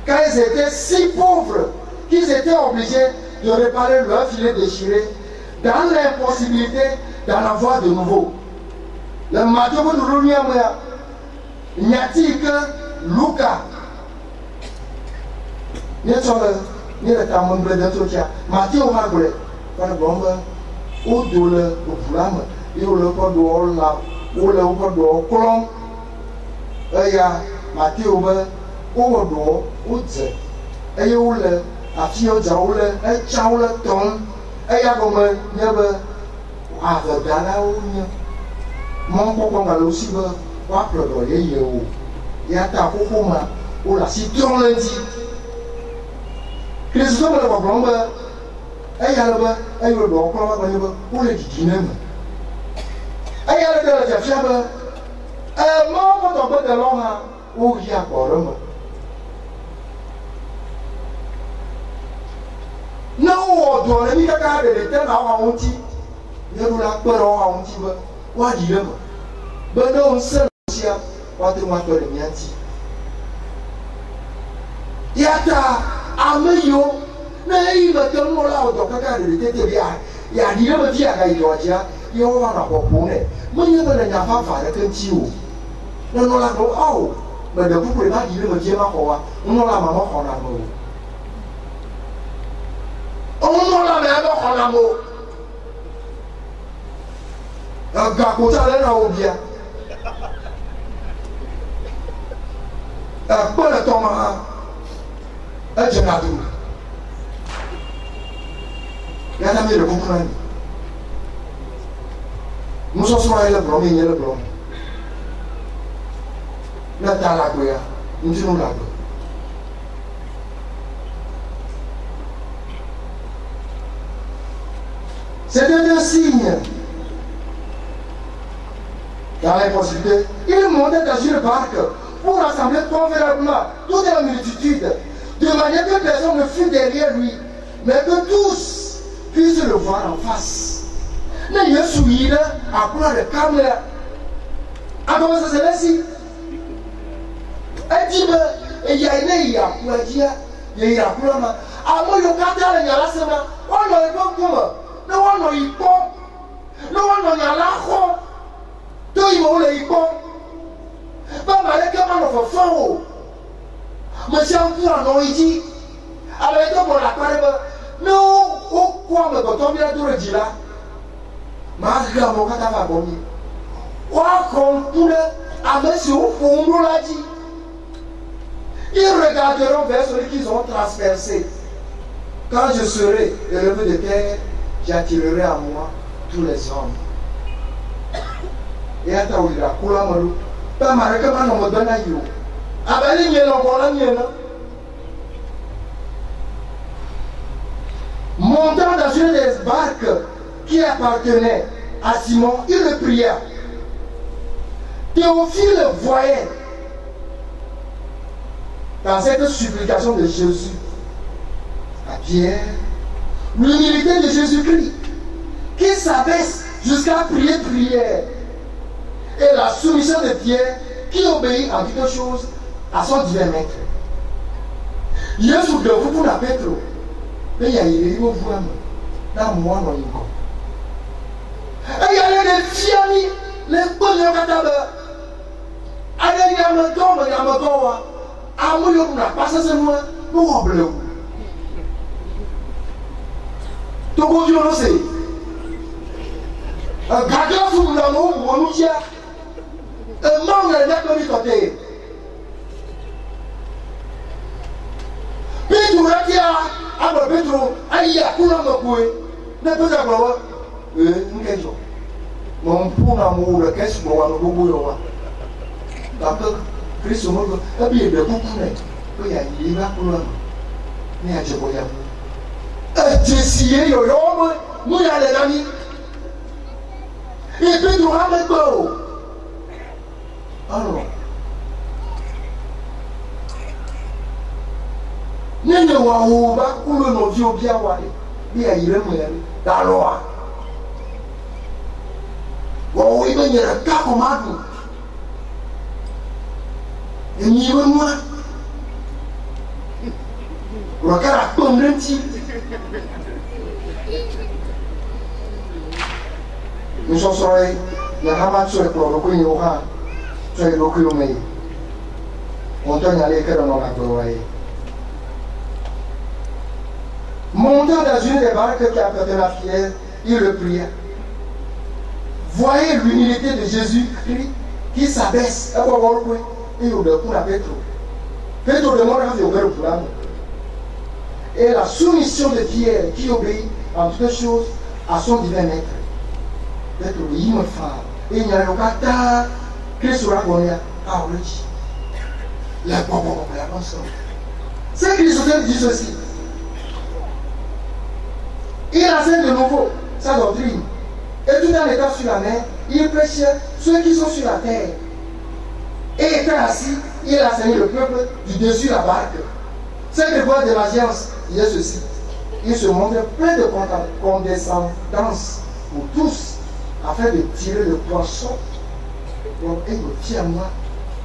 Car ils étaient si pauvres qu'ils étaient obligés de réparer leur filet déchiré dans l'impossibilité d'en avoir de nouveau. Le Matthieu vous nous dit il n'y a-t-il que Lucas. Ni le tamon de Totia. Matthieu va voler. Par bombe, au douleur, au flamme, et au lepo de la, au lepo de colon. Et ya, Matthieu va. Au dos, au zé, et au lait, à fio jaoule, et chaoule ton, et à comme never, à the gala, mon papa va aussi voir le yo, et à ta poma, ou la citron lundi. Christophe le problème, et à la et le bon, pour le dîner. Et à la de la fiable, et mon papa de l'homme, où il y a pour l'homme. Non, on a mis la carte de l'éternel à Honti. Il y a la peur à Honti. Quoi dire? Ben non, c'est le chien. What do you de Mianti? Yata, Ameyo, mais il me donne mon là au docteur de l'éternel. Il y a dit le dia à Gaïdoja, il y a un rapport pour nous. Mais il n'y a pas de Kentio. Non, non, la oh, mais de vous pouvez pas dire le dia à Hoa. On a la maman en amour. On l'a même en amour. Un gars qui a l'air bien. Un peu de temps, un générateur. Il y a un ami de comprendre. Nous sommes sur le blanc, il y a le blanc. Nous sommes à la guerre. Nous sommes là. C'était un signe. Dans l'impossibilité, il montait dans une barque pour rassembler convenablement toute la multitude, de manière que personne ne fût derrière lui, mais que tous puissent le voir en face. Mais il y a souillé à prendre le caméra. À comment ça se laisse? Et dit, il y a une il y a pour dire, il y a pour moi. À moi, il y a quatre il y a la semaine. On n'aurait pas comment. No one no iko, no one no yalaho. Do you want to iko? But my leg man of a fowl. Monsieur Noiji, avec toi pour la carrière. Non, au quoi me bottom ya tout le gila. Maria Mokata va bonner. Quoi qu'on tourne à monsieur au fond de la dit. Ils regarderont vers ceux qu'ils ont transpercé. Quand je serai élevé de terre, j'attirerai à moi tous les hommes. Et à ta où il a coulé à moi, pas ma recommandation me donne à you. Abali miena, voilà miena. Montant dans une des barques qui appartenait à Simon, il le pria. Théophile voyait dans cette supplication de Jésus à Pierre l'humilité de Jésus-Christ qui s'abaisse jusqu'à prier prière et la soumission de Pierre qui obéit en toutes choses à son divin maître. Jésus de vous pour la Petro, mais il y a eu vous dans moi non encore. Et il y a les fiamis, les bonheurs catalogues. Allez, il y a un temps, il y a un temps. À moi, il n'y a pas ça, c'est moi, nous bleu. Tout le monde le sait. Un gardien sous l'amour, on nous tient. Un membre de la communauté. Pétrou, là, qui a Pétrou, aïe, à couler à me n'est pas à quoi. Une question. Mon pour l'amour, le caisse pour avoir le boulot. Parce que Christ, on a bien de beaucoup de il y a une libre pour l'homme. Mais à Jéhovah. Jésus, il y a l'homme, nous y a les amis. Et Pedro a mis beau. Alors, Nene wa uba kulo no vio bia wale bia yire mwere da loa wo ibe nyere ka komadu enyi we mwa wakara kondenti nous sommes sortis ya kama tso ko ro ko yo ha tso ro ko yo me on t'a nyale que dans la gloire. Montant dans une des barques qui appartenait à Pierre, il le pria. Voyez l'humilité de Jésus-Christ qui s'abaisse. Et il obéit à Pétro. Pétro demande à Dieu pour l'âme. Et la soumission de Pierre qui obéit en toutes choses à son divin maître. Pétro, il me fait. Et il n'y a pas de Christ sera connu à Origi. La pensée. C'est Christ dit ceci. Il enseigne de nouveau sa doctrine. Et tout en étant sur la mer, il prêchait ceux qui sont sur la terre. Et étant assis, il enseignait le peuple du dessus de la barque. C'est le voie de l'agence, il y a ceci. Il se montre plein de condescendance pour tous, afin de tirer le poisson. Donc, il me tient à moi,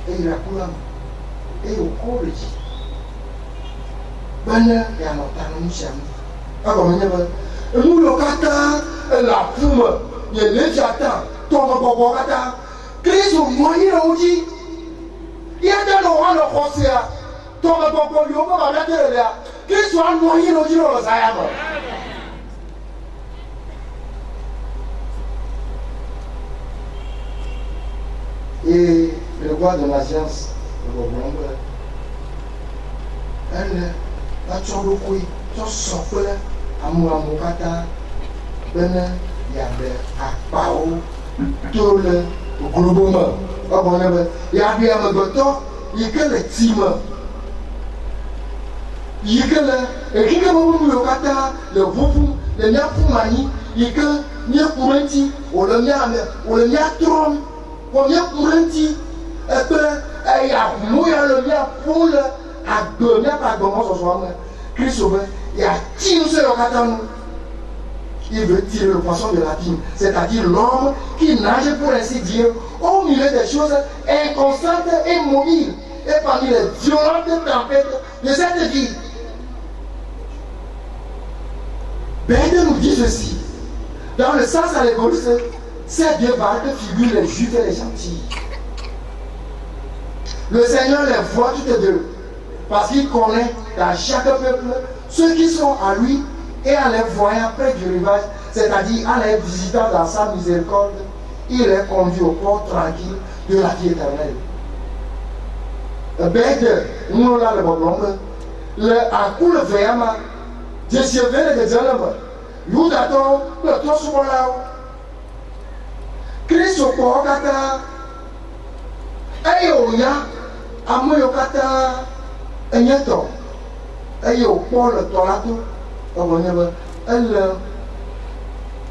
et il raconte à moi. Et au cours de Dieu. Bonheur et à notre nous chers. Alors, nous le kata la plume, il y a les jatins, ton kata, Christ au moyen de il y a des gens qui ont fait ça, ton va mettre là, Christ soit moyen de le Zayam. Et le roi de l'agence, le roi elle a toujours coupé, tout souffle. Amouamukata, Bene, Yabe, Akpao, tout le gloubement. Yabe Amagoto, Yike le Time. Yike le, et qui est le Kata, le Voupou, le Niapoumani, Yike, Niapoumenti, ou le Niatron, ou Niapoumenti, et puis, il y a le Niapoule, à deux, Niapagomo, ce soir, Christ sauvé. Il y a Tim sur le Katano. Il veut tirer le poisson de la Tim, c'est-à-dire l'homme qui nage pour ainsi dire au milieu des choses inconstantes et mobiles et parmi les violentes tempêtes de cette vie. Bède nous dit ceci. Dans le sens allégorique, ces deux barques figurent les juifs et les gentils. Le Seigneur les voit toutes deux parce qu'il connaît dans chaque peuple ceux qui sont à lui et en les voyant près du rivage, c'est-à-dire en les visitant dans sa miséricorde, il les conduit au port tranquille de la vie éternelle. Bête, nous là le bon le accoule le veillama, je suis venu de Dieu, nous d'attendons le temps sur là. Christ au port kata, et au ya, à moi au kata, et nyeto. Et au port le tolato, elle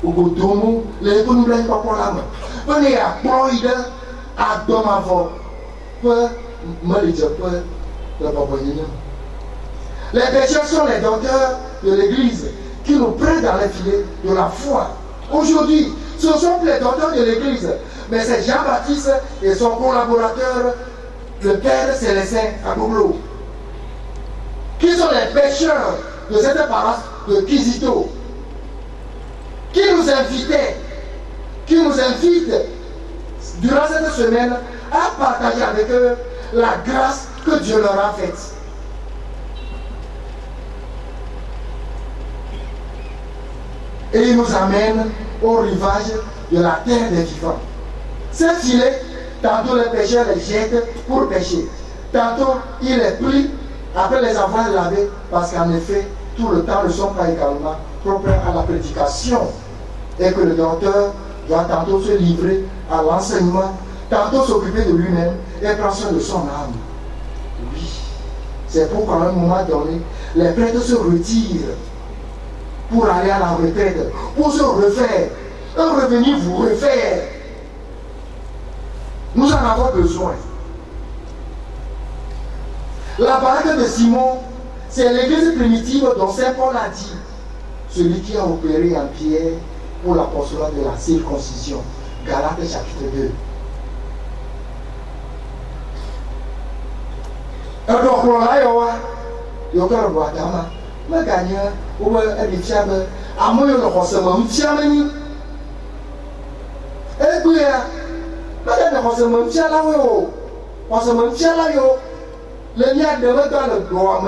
au godomo, les bonnes blagues pas pour l'âme. Venez à Ploïde, à Domavo, peu, me dire peu, le papoyine. Les pécheurs sont les docteurs de l'église qui nous prennent dans les filets de la foi. Aujourd'hui, ce sont les docteurs de l'église, mais c'est Jean-Baptiste et son collaborateur, le Père Célestin à Bouglo. Qui sont les pécheurs de cette paroisse de Kizito, qui nous invitent durant cette semaine à partager avec eux la grâce que Dieu leur a faite. Et ils nous amènent au rivage de la terre des vivants. Ces filets, tantôt les pécheurs les jettent pour pêcher, tantôt ils les plient après les avoir lavés, parce qu'en effet, tout le temps ne sont pas également propres à la prédication. Et que le docteur doit tantôt se livrer à l'enseignement, tantôt s'occuper de lui-même et prendre soin de son âme. Oui, c'est pourquoi à un moment donné, les prêtres se retirent pour aller à la retraite, pour se refaire, revenir vous refaire. Nous en avons besoin. La barque de Simon, c'est l'église primitive dont Saint Paul a dit, celui qui a opéré en Pierre pour l'apostolat de la circoncision. Galates chapitre 2. Alors, pour là, il y a un roi d'Ama. Je gagne, ou un fiable, à moi, le renseignement, un fiable. Et puis, je le renseignement, fiable, renseignement, fiable, le lien de l'autre dans le droit,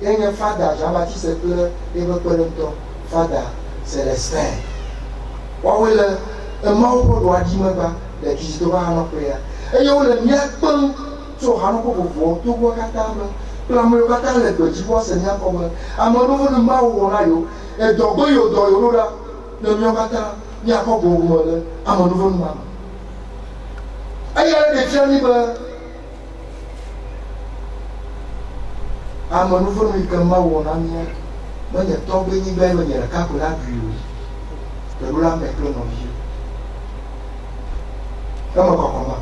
il y a un fada, Jean-Baptiste Pleur, et le fada, Célestin. Oui, le mot pour doit dire, les qui se doivent en prière. Et il y a le lien, sur un peu pour vous, tout le monde. La meilleure bataille est petit pour Seigneur comme à mon nouveau le mal où on a eu et donc yo do là le meilleur bataille il y a pas beaucoup à mon nouveau maman il y a des gens libres à mon nouveau comme où on a mis moi il y a tombé ni ben il y a le cas pour la vue de la mettre nos vieux comment comment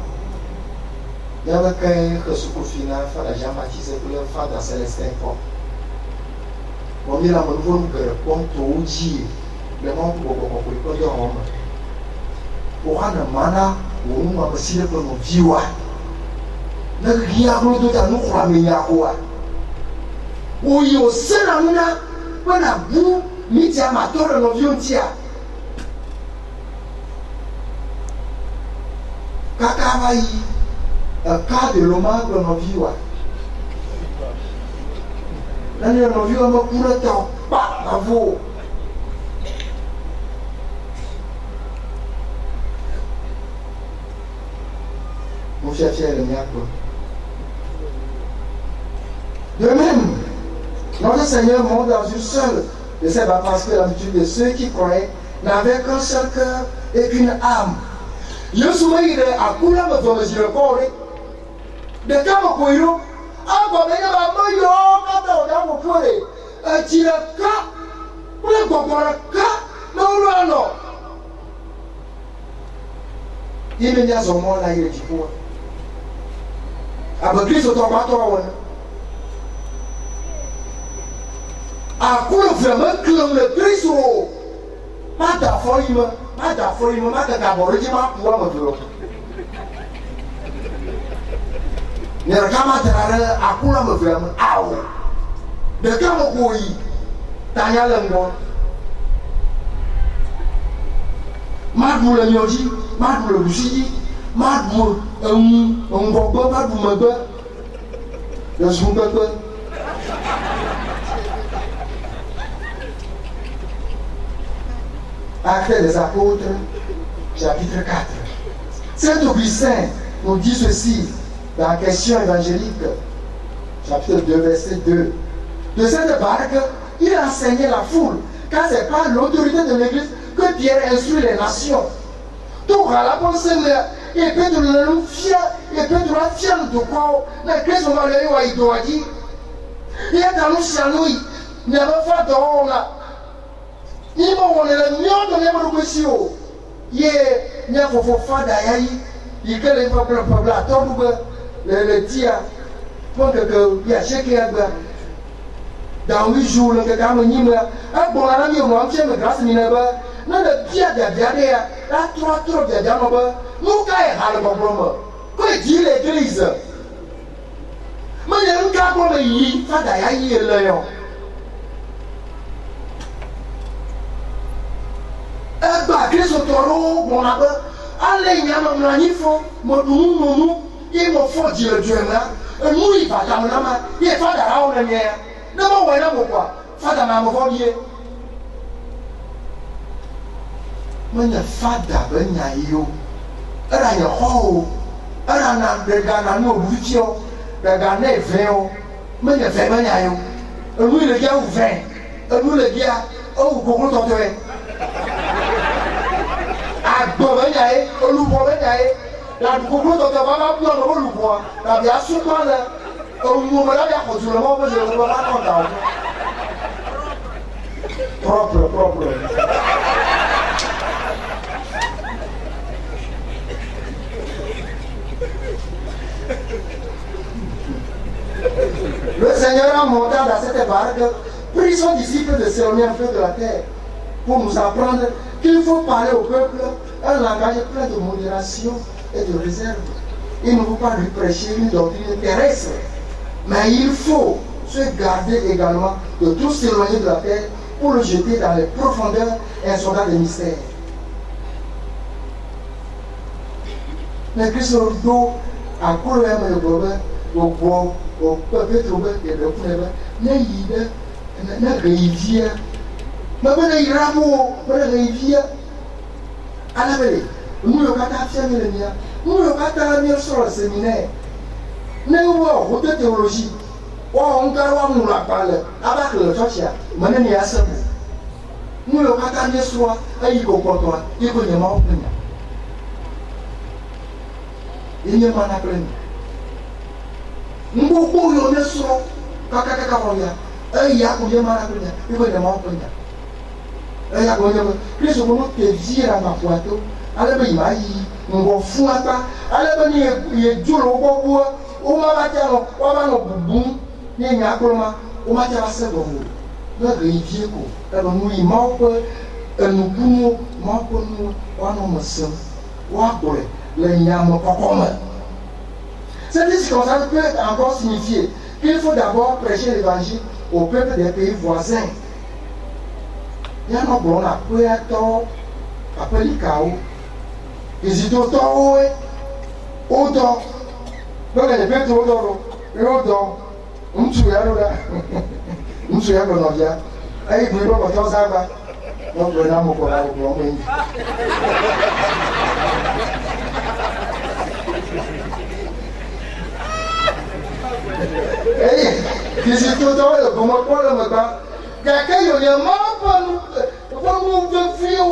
il y avait qu'un secours final, Fada Jean-Baptiste Pleur, Fada Célestin Fort. On dit là, mon nouveau nous répond au Dieu. Le monde pour qu'on puisse Rome. Pour un mana, où nous avons signé pour nos vies. Ne rien d'autre à nous croire, quoi. Où il y a au Sénat, on a bout, midi à ma tour de nos vies. Kakavaï. Un cas de l'hommage de nos vies. L'année de nos vies, on va courir temps, pas bravo. Mon cher le mien. De même, notre Seigneur monte dans une seule de ces bas parce que l'habitude de ceux qui croyaient n'avaient qu'un seul cœur et qu'une âme. Je suis à Kula, me faisait le corps. De kama koyo aba me ya ma yo kata o da mo pore tira ka pure gogora ka no ruano yime nya zo mo la ire jipo aba Kristo to ba to wona akulu vraiment klom le Kristo ma da fo yima ma ka boro ji ma puwa mo duro ne kama tara akula me vraiment awo de kama koyi tanya lengo madu le mioji madu le busiji madu ngogbo madu magbe le zungbe Actes des Apôtres chapitre 4. Saint Augustin nous dit ceci dans Question évangélique, chapitre 2, verset 2. De cette barque, il enseignait la foule, car c'est par l'autorité de l'Église que Pierre instruit les nations. Tout à la pensée, et peut le fier, et peut la fier de quoi, la Christ va le dire, il doit dire. Il y a dans nous, c'est nous, il n'y a pas de on a. Il m'a dit, le mieux de l'évolution. Il y a pour faire d'ailleurs, il y a le peuple à tomber. Le tia, pour que il y a chacun dans 8 jours, le gars me dit, ah bon, la nuit, moi, je me grâce, mais non, le tia de Biadé, la 3 trop de Dianoba, nous, quand il y a le problème, quoi dit l'église? Mais il y a un cas pour le yi, Fadaya yi et Léon. Eh bien, Christ au taureau, mon abbé, allez, il y a un manifo, mon il m'a fait dire Dieu là, et nous il va dans la main, il est pas dans la main, ne m'en voyez pas quoi, pas dans la main, mais il fait d'abord naïo, elle a une haut, elle a un regard nous boution, regard vin, mais il fait naïo, et nous le gars ou vin, et nous le gars, oh, comment t'en fais? Ah, bon, naïe, oh, nous bon naïe. La coucou de ta maman, tu as le roi. La bien souvent, au moment là, il y a un moment où je ne vois pas content. Propre. Seigneur a monté dans cette barque, pris son disciple de s'éloigner un peu de la terre pour nous apprendre qu'il faut parler au peuple un langage plein de modération et de réserve. Il ne faut pas lui prêcher une doctrine terrestre, mais il faut se garder également de tout s'éloigner de la terre pour le jeter dans les profondeurs insondables des mystères. Mais Christ do a kolo ya me gobe ogbo o pepe to be de ku ne be na yi de na reivia ma be na iramo be na reivia ala be nous le kata fia me le nia nous le kata mi sur le séminaire ne wo o de théologie wa on ka wa mu la pale aba ke le churchia ma ne ni asabu nous le kata mi sur ayi ko ko to iko nyama o penya. Il n'y a pas de problème. Nous pouvons nous mettre sur le il y a combien de problème. Il faut demander combien. Il y a combien de plus de monde qui dit à ma foi, allez bien, nous allons faire ça. Allez bien, il y a du lobo, on va faire on va nous boum, il y a comment, on va faire ça pour nous. Nous rivière quoi. Nous y manque, nous pouvons manque nous, on nous sommes, on cette circonstance peut encore signifier qu'il faut d'abord prêcher l'évangile au peuple des pays voisins. Il y a un bon après le chaos. Ils étaient au temps au temps. Donc les peuples au temps, au temps. On se souvient là. On se souvient de nos vies. Et ils ne peuvent pas faire ça. Donc le nom au là au plan. Ils étaient au temps le comment quoi le matin. Quelqu'un il y a marre pour nous fuir.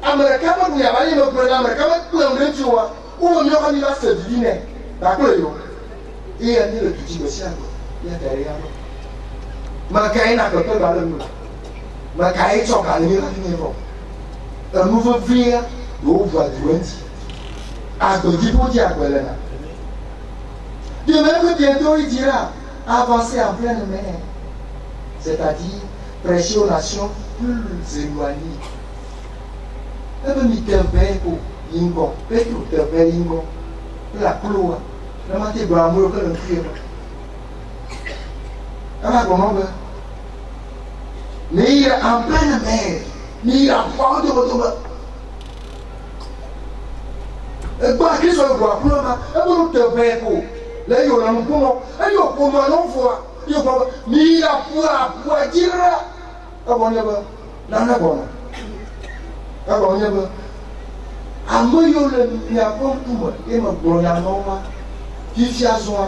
Américain il y a pas de problème. Américain il y a un truc où on a mis la se dîner. D'accord yo. Il y a dit le petit monsieur. Il y a derrière. Malgré n'a pas de balance. Malgré son calme il a fini bon. Un nouveau fuir ouvre du vent. À de dipoti à quoi là. De même que bientôt il dira avancer en pleine mer, c'est-à-dire prêcher aux nations plus éloignées. Et bien, il tempère pour Ingo, Petro tempère Ingo, la cloa, la maté bramou que le cuir. Alors, comment va? Mais il est en pleine mer, mais il a pas de retour. Et quoi qu'il soit le bois, et vous tempère pour. Là, il y a un peu de il y a un peu de mais il a pour dire ah bon, il y a pas bon. Ah bon, il y a pas. Ah, moi, il y a pas tout. Et ma bonne maman, qui fait à soi,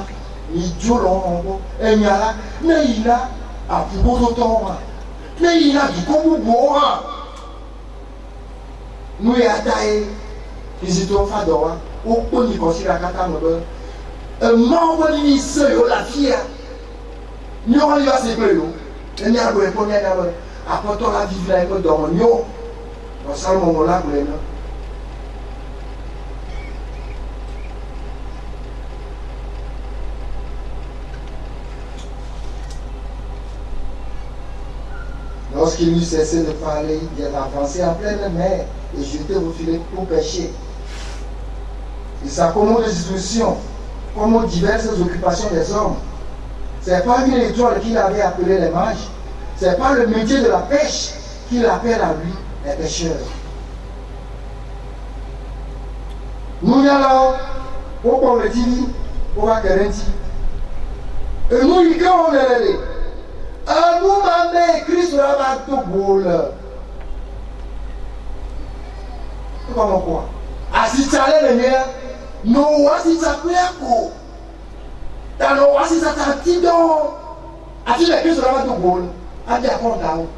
il dit l'on et il y a là, mais il a à pour autant. Mais il a du coup bon. Nous, il y a taillé, ils étaient au fador, au point de considérer la catastrophe. Un membre de l'ISE, la fille, nous allons y passer plus. Et nous allons répondre à apportant la vie là, nous dans nous. Dans ce moment-là, nous allons. Lorsqu'il eut cessé de parler, il a avancé en pleine mer et jeté vos filets pour pêcher. Il s'accommode des instructions comme aux diverses occupations des hommes. Ce n'est pas une étoile qu'il avait appelé les mages. Ce n'est pas le métier de la pêche qu'il appelle à lui les pêcheurs. Nous y allons au Colletini, au Vacarenti. Et nous y allons aller. Et nous m'avons écrit sur la bateau boule. Comment quoi? Assistez à l'ennemi. Nous voici sa prière pour. Dans nos voici sa tantidon. A-t-il écrit sur la bateau boule? A-t-il d'accord là-haut?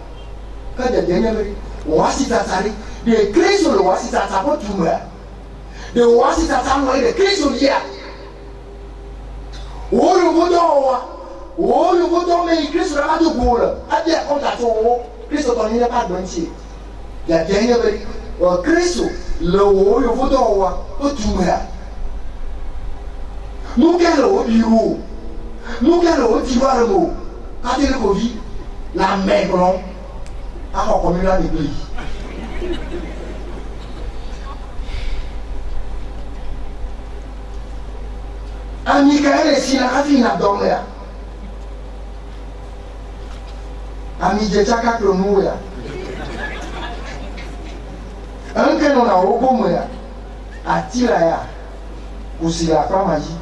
Quand il y a des derniers, voici sa tari. Des clés sur le voici sa tapote tout meurt. De voici sa tamoye, des clés sur l'IA. Oh, le bouton, oh, le bouton, mais écrit sur la bateau boule. A-t-il d'accord là-haut? Christ, on n'y a pas de bontier. Il y a des derniers, Christ, le haut, le bouton, tout meurt. Nous allons au bureau. Nous allons au tiroir le mot. Quand il est Covid, la maigre, a reconnu la l'église. À Michael et Sina, a fini d'abdominer. À Midjechaka, le mouya. Un que l'on a au bon à Tiraya, aussi la femme magie.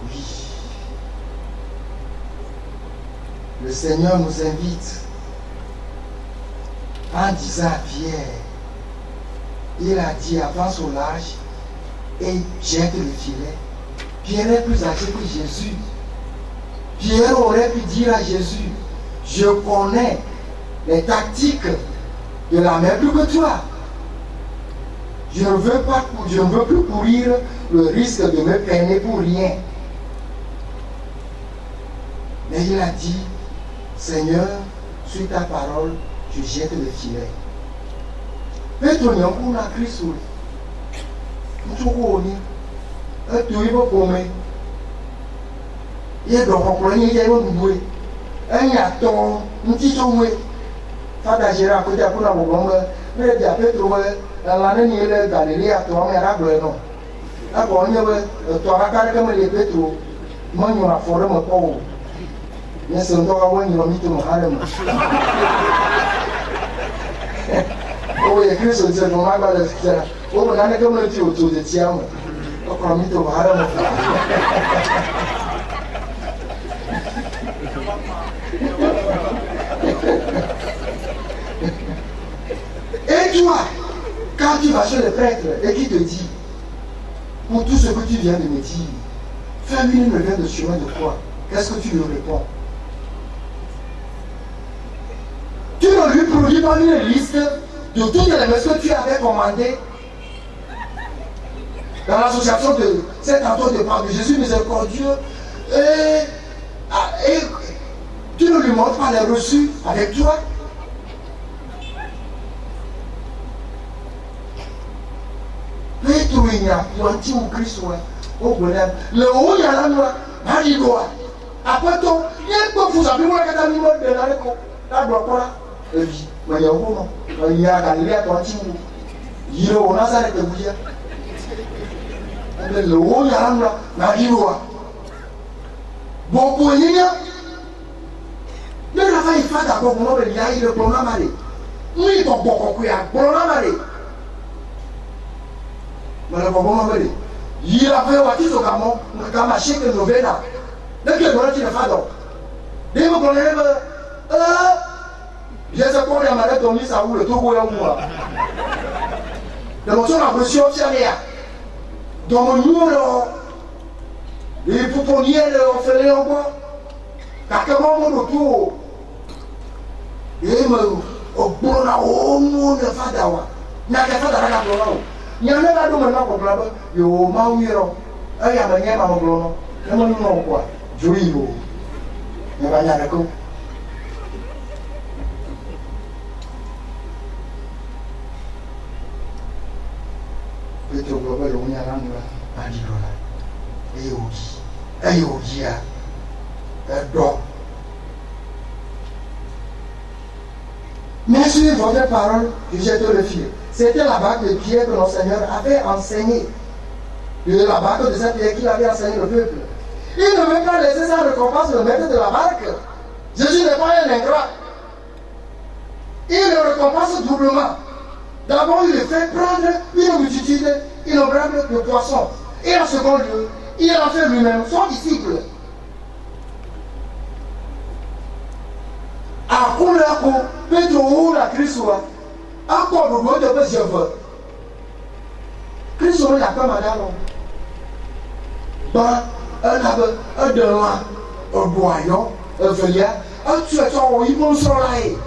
Oui. Le Seigneur nous invite en disant à Pierre, il a dit avance au large et jette le filet. Pierre est plus âgé que Jésus. Pierre aurait pu dire à Jésus, je connais les tactiques de la mer plus que toi. Je ne veux plus courir le risque de me peiner pour rien. Mais il a dit, Seigneur, sur ta parole, je jette le filet. Petro n'y a pas de Christ. Nous sommes il y a des gens qui ont été un yaton, un petit sommet. Fada Gérard à côté à Kuna Bogonga, mais il y a Petro, l'année il est Galilée à toi, mais à Breno. À Bonia, toi, à Caracam et Petro, moi, il y a forêt, mon pauvre. Mais c'est un temps où il y a mis tout le harem. Oh, il y a Christ, c'est mon magal de Fitera. Oh, on a un comme le tio autour de Tiam. Oh, on a mis tout le harem. Et toi, quand tu vas chez le prêtre et qu'il te dit, pour tout ce que tu viens de me dire, fais-lui une levée de chemin de croix, qu'est-ce que tu lui réponds? Tu ne lui produis pas une liste de toutes les messes que tu avais commandées dans l'association de cet entour de part de Jésus miséricordieux et tu ne lui montres pas les reçus avec toi. Petro il y a pointé au Christ au bonheur. Le haut il y a la noix, Marigoa. Après tout, il y a un peu vous avez moi qui a mis mon de la doit pas. Et puis, il y a un moment, il y a Galilée à pointé où il y a un Nazareth de Bouya. Le haut il y a la noix, Marigoa. Bon, pour y aller, mais la fin il fait d'abord mon nom, il y a le problème à aller. Oui, il faut beaucoup de problème à aller. Il a fait un baptême au Gamon, comme à chaque nouvelle. Dès que le bonheur ne fait donc. Dès que le bonheur je sais qu'on est à malade, on dit ça où le Togo est au moi. Le morceau a reçu au Tchania. Dans mon numéro, les pouponniers ont fait les envois. Car comment mon retour et au Bourna, au monde de Fadawa. N'a qu'à faire de la Bourna. Il y a un peu de temps pour là-bas, il y a un maouiro, il y a un peu de temps pour là-bas, il y a un peu de temps pour là-bas, il y a un peu de temps pour là-bas. Petro Gobe l'on y a l'angle, à l'île là, et Ogi, donc. Mais sur votre parole, je jette le fil. C'était la barque de pierre que notre Seigneur avait enseignée. La barque de cette pierre qu'il avait enseigné le peuple. Il ne veut pas laisser sa récompense le maître de la barque. Jésus n'est pas un ingrat. Il le récompense doublement. D'abord, il le fait prendre une multitude innombrable de poissons. Et en second lieu, il en fait lui-même son disciple. À Koulako, Petro la Christoua. Encore le mot de Monsieur. Christ n'a pas madame. Bah, un de loin, un boyau, un feuillat, un tueur, ils vont s'en aller.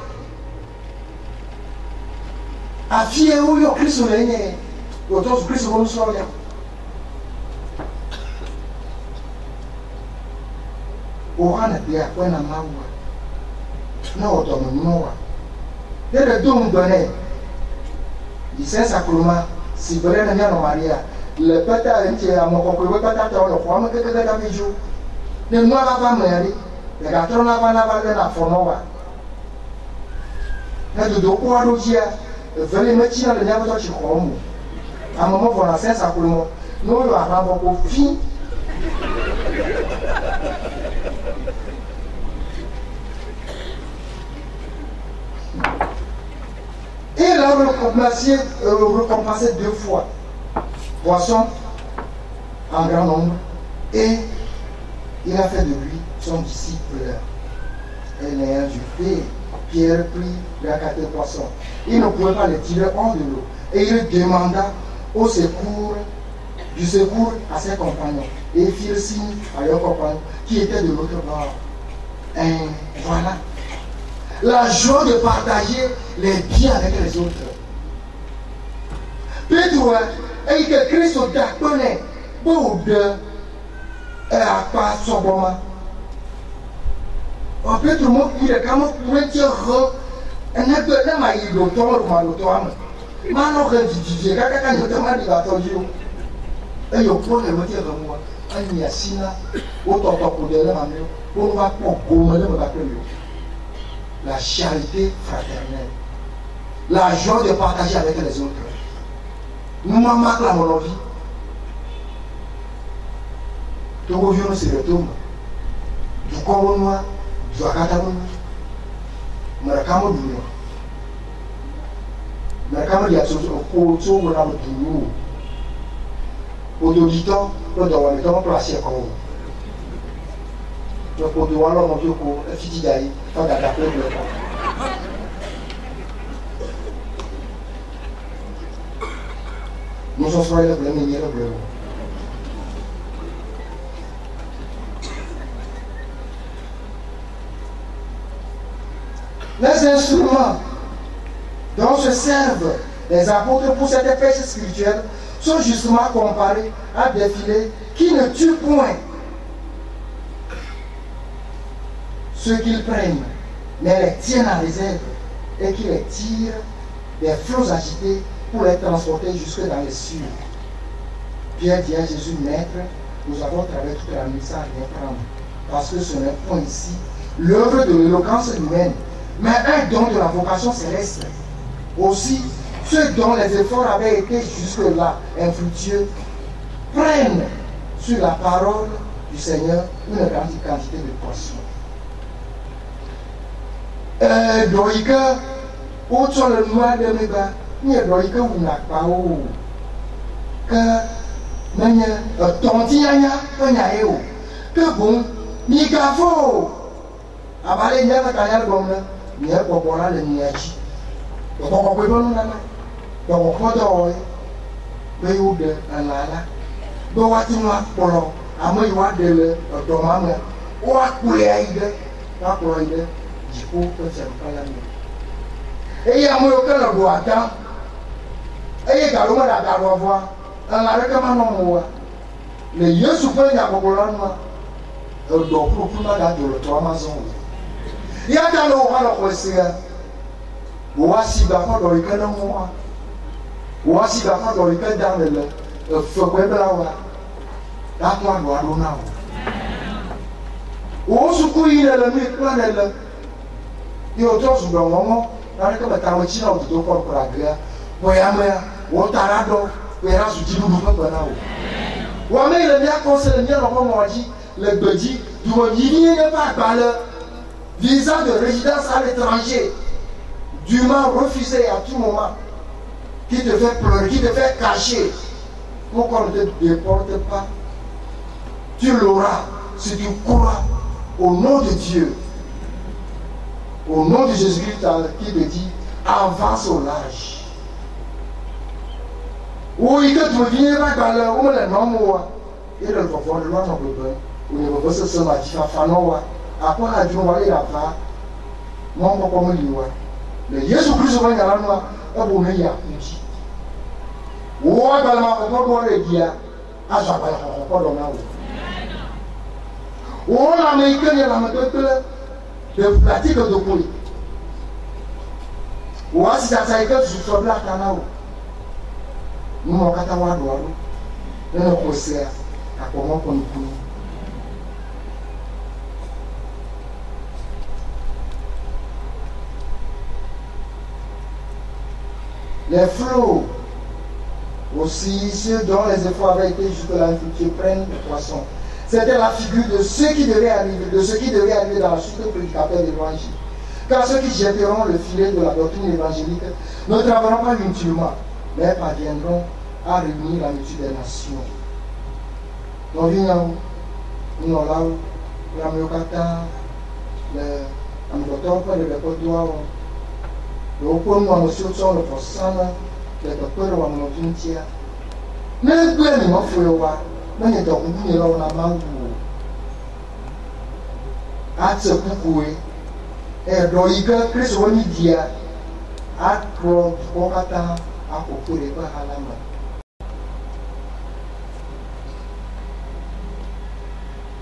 À fier où il y a Christ au nez, autour de Christ au s'en aller. Au rang de pierre, point à mawa. Non, autour de moi. Dès le don donné. Il sait sacrement, si vous voulez venir au Maria, le peut-être que à mon compagnon peut-être le roi me que que jour ne moi va me aller le gâteau n'a pas la forme na de quoi logia venez me tirer le diable tu crois à un moment voilà ça ça pour moi nous le avons pour fin et là récompensé 2 fois poisson en grand nombre et il a fait de lui son disciple. Et l'ayant jeté, Pierre prit la 4 poissons. Il ne pouvait pas les tirer hors de l'eau. Et il demanda du secours à ses compagnons. Et ils firent signe à leurs compagnons qui étaient de l'autre bord. Et voilà. La joie de partager les biens avec les autres. Pédro, et que Christ connaît beaucoup de pas sobrement. En fait, tout le monde dit que quand on peut dire un peu de ma vie, l'automne, maintenant que je dis, quand je demande à ton Dieu, et je prends le motif de moi, un yassina, autant pour de la manière, pour va pour la charité fraternelle, la joie de partager avec les autres. Nous m'en marquons la mon vie. Tout le monde se retourne. Du corps noir, du acatamoun, Marakamo du noir. Marakamo dit à ce pour tout le monde du noir. Auditeur, le droit de temps placé comme vous. Le pour droit l'homme du coup, le fiti d'aïe, pas d'adapter le temps. Nous sommes sur le blême et le blême. Les instruments dont se servent les apôtres pour cette pêche spirituelle sont justement comparés à des filets qui ne tuent point ceux qu'ils prennent, mais les tiennent en réserve et qui les tirent des flots agités pour les transporter jusque dans les cieux. Pierre dit à Jésus, Maître, nous avons travaillé toute la nuit sans rien prendre, parce que ce n'est point ici l'œuvre de l'éloquence humaine, mais un don de la vocation céleste. Aussi, ceux dont les efforts avaient été jusque-là infructueux prennent sur la parole du Seigneur une grande quantité de poissons. Doïka, où sont le noir de Méba, ni Doïka ou n'a pas où. Que, mais tontianya, penyaéo, que bon, ni gafo. Abalé, n'y a pas de bon, n'y a pas de niachi. Donc, on peut pas nous la donc on peut dormir, mais où de un lala. Donc, on va dire pour l'homme, à moi, il va de le domame, ou à couler à l'idée, à couler à l'idée, du coup, c'est pas la mienne. Et il y a moi, aucun le doigt attendre, et il y a également la garde voir, un lala comme un homme, les yeux souffrent, il y a beaucoup de gens, donc, pour ma garde de l'autre Amazon. Il y a dans le roi le Rossier. Voici d'abord dans le cas de moi. Voici d'abord dans le cas dans le feu de la voix. La toi doit donner. Où se couille le mieux plein de l'eau. Il y a d'autres sur le moment. Dans le cas de ta machine, on te doit pour la guerre. Voyamea, ou tarado, ou era sous du loup de Banao. Ou à même le bien conseil, le bien normalement dit, le petit, du monde, il n'y a pas de valeur. Visa de résidence à l'étranger, dûment refusé à tout moment, qui te fait pleurer, qui te fait cacher, pour qu'on ne te déporte pas. Tu l'auras si tu crois au nom de Dieu, au nom de Jésus-Christ qui te dit avance au large. Oui, que tu viens dans le où le nom et le pouvoir de l'homme ou le pouvoir de ce matin, après la journée, la va, mon papa me dit, le Jésus-Christ va y aller, et vous me dites, ou à la main, on peut voir les dias, à sa part, on peut dormir. Ou on a mis que la méthode de pratique de couille. Ou à si ça s'est fait, je suis là, nous, mon catawa, ne nos procès à comment qu'on nous coule. Les flots, aussi ceux dont les efforts avaient été jusque-là infructueux, prennent le poisson. C'était la figure de ce qui devait arriver, dans la suite des prédicateurs de l'évangile. Car ceux qui jetteront le filet de la doctrine évangélique ne travailleront pas inutilement, mais parviendront à réunir la multitude des nations. Nous venons, nous sommes là, nous sommes là, nous sommes là,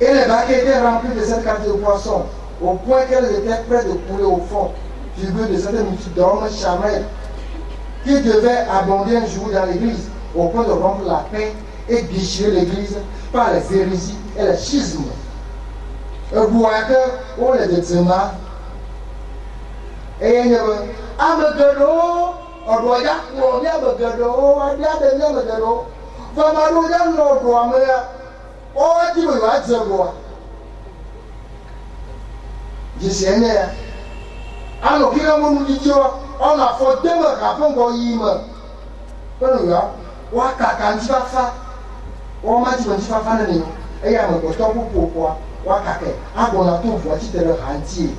et les bacs étaient remplis de cette quantité de poissons, au point qu'elles étaient prêtes de couler au fond, figure de cette multitude d'hommes charnels qui devaient abonder un jour dans l'église, au point de rompre la paix et déchirer l'église par les hérésies et les schismes. Un bouaque, on les détient. Et il y a un Amagado, on doit y avoir un Amagado, on doit y avoir un Amagado. Famaro, il y a un autre. Oh, tu veux dire quoi? Je sais bien. Alors, qui a mon dit on a fait deux mois après qu'on y me. On a quand tu vas faire. On m'a dit que tu vas faire le nom. Et il y a un peu de temps pourquoi. On a caqué. Ah, on a tout voici de leur entier.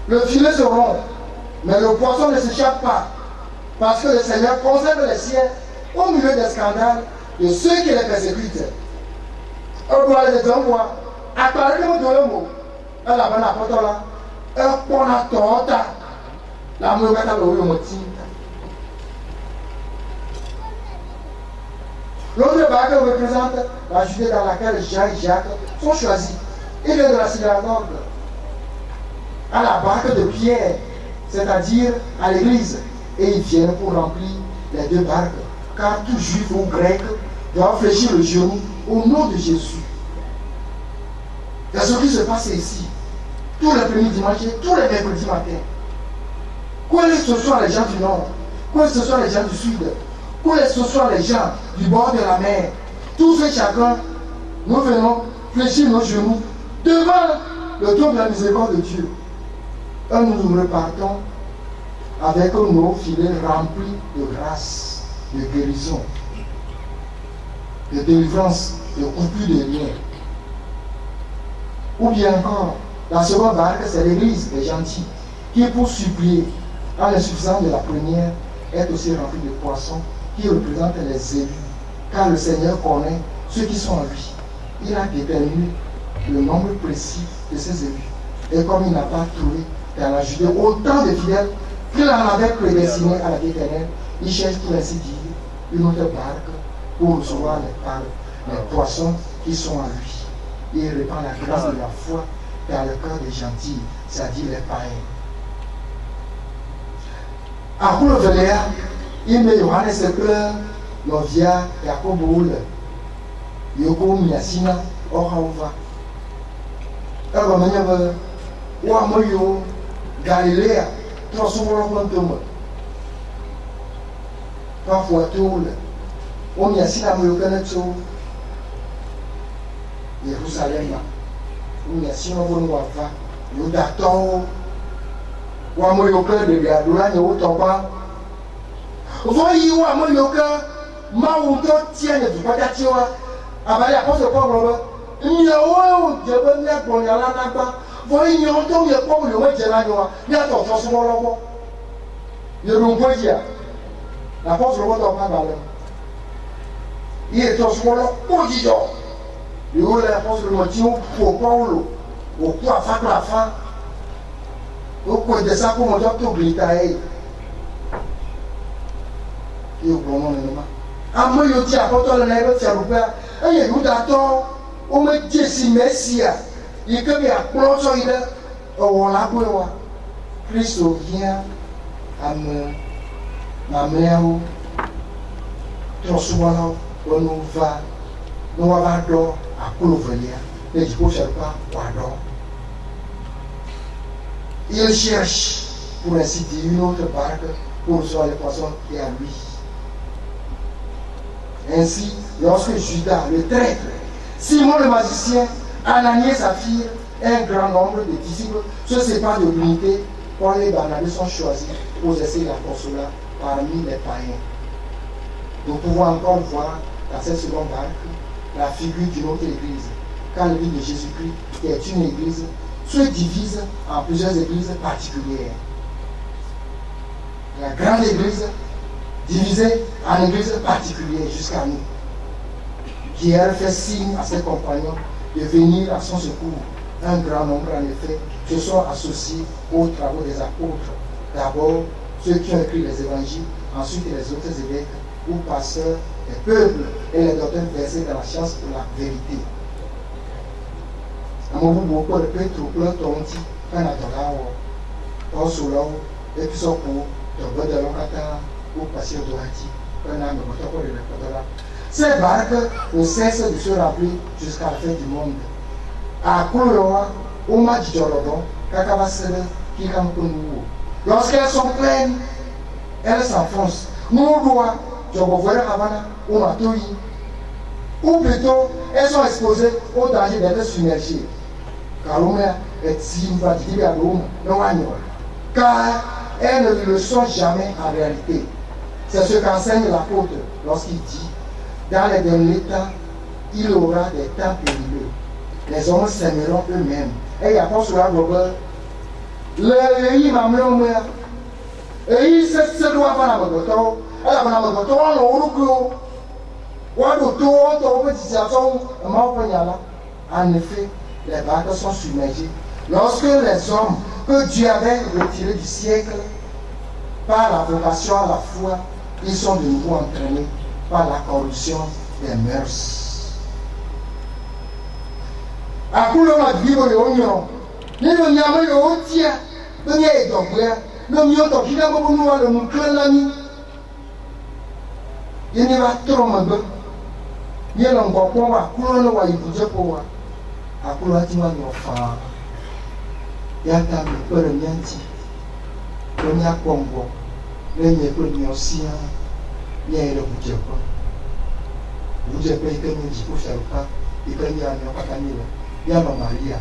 Le filet se rompt, mais le poisson ne s'échappe pas. Parce que le Seigneur conserve les siens au milieu des scandales de ceux qui les persécutent. On doit les envoyer. Apparemment, dans le mot, elle a un apôtre là, elle prend la torte, la mauvaise à l'eau, le motif. L'autre bague représente la Judée dans laquelle Jean et Jacques sont choisis. Il vient de la synagogue à la barque de Pierre, c'est-à-dire à l'église, et ils viennent pour remplir les deux barques, car tout juif ou grec doit fléchir le genou au nom de Jésus. C'est ce qui se passe ici, tous les premiers dimanches et tous les mercredis matins. Que ce soit les gens du nord, que ce soit les gens du sud, que ce soit les gens du bord de la mer, tous et chacun, nous venons fléchir nos genoux devant le trône de la miséricorde de Dieu. Et nous repartons avec nos filets remplis de grâce, de guérison, de délivrance, de coupure de liens. Ou bien encore, la seconde barque, c'est l'église des gentils, qui pour supplier à l'insuffisance de la première, est aussi remplie de poissons qui représentent les élus. Car le Seigneur connaît ceux qui sont en lui. Il a déterminé le nombre précis de ses élus. Et comme il n'a pas trouvé dans la Judée autant de fidèles qu'il en avait prédestiné à la vie éternelle, il cherche pour ainsi dire une autre barque pour recevoir les poissons qui sont en lui. Il répand la grâce de la foi dans le cœur des gentils, c'est-à-dire les païens. À Koulovelea, il met Johannes Leclerc, Novia, Yacoboul, Yoko Miasina, Oraova. Alors, on va me Galilée, transformons le monde. Parfois, tout le on y a si la Moyokanetso, Jérusalem, on y a si on va voir, Yodaton, ou à Moyoka de Gadoula, et autant pas. Voyez où à Moyoka, Maouto tient du Patatiwa, à la poste de Pablo, il y a où je veux venir pour y aller là-bas. Voyez, il y a autant de pauvres, il y a des gens, il y a ton transformation. Il y a un peu de la force de l'autre pas mal. Il est transformé au disant. Il y a la force de l'autre pour Paulo, au point à la fin. Au point de ça, pour mon docteur Glitaï. Il y a un bon moment. À moi, il y a un petit apôtre, il y a un petit apôtre, il y a un petit apôtre, on me dit si merci. Il y a un petit apôtre, il y a un petit apôtre. Christ vient à me. Ma mère, trop souvent on nous va nous avoir d'or à Coulovelia, mais du coup, je ne sais pas quoi d'or. Il cherche, pour ainsi dire, une autre barque pour recevoir les poissons et à lui. Ainsi, lorsque Judas, le traître, Simon le magicien, Ananias sa fille, un grand nombre de disciples se séparent de l'unité, Paul et Barnabé sont choisis pour essayer l'apostolat parmi les païens. Nous pouvons encore voir dans cette seconde barque la figure d'une autre église, car l'église de Jésus-Christ, qui est une église, se divise en plusieurs églises particulières. La grande église divisée en églises particulières jusqu'à nous. Pierre fait signe à ses compagnons de venir à son secours. Un grand nombre, en effet, se sont associés aux travaux des apôtres. D'abord, ceux qui ont écrit les évangiles, ensuite les autres évêques ou pasteurs des peuples et les docteurs versés dans la science de la vérité. Amour beaucoup de Petro, le tonti, quand on a dans solo, et puis son coup, de de l'ocata, ou passer au doati, quand on a de la ces barques ne cessent de se remplir jusqu'à la fin du monde. À Kouloa, au match de Jordan, Kakavasere, Kikampunou. Lorsqu'elles sont pleines, elles s'enfoncent. Nous doit, ou plutôt, elles sont exposées au danger d'être submergées. Car elles ne le sont jamais en réalité. C'est ce qu'enseigne l'apôtre lorsqu'il dit: dans les derniers temps, il y aura des temps périlleux. Les hommes s'aimeront eux-mêmes. Et il y a pas cela, Robert. Le pays m'a mis et il se doit pas la moto. Elle a pas la moto. En effet, les barques sont submergées. Lorsque les hommes que Dieu avait retirés du siècle par la vocation à la foi, ils sont de nouveau entraînés par la corruption des mœurs. À coup de vivre le oignon, ni le nyama le otia, le nia est d'obouer, le mioto qui n'a pas pour nous le mouclin l'ami. Il n'y va trop me il y a un bon point à couler le waï vous pour à couler tu m'as mis enfin. Il y a ta peu de mianti, le nia combo, le nia peu de miosia, il y a le budget. Vous avez payé que nous disons que ça pas, et que nous avons pas gagné. Il y a Maria.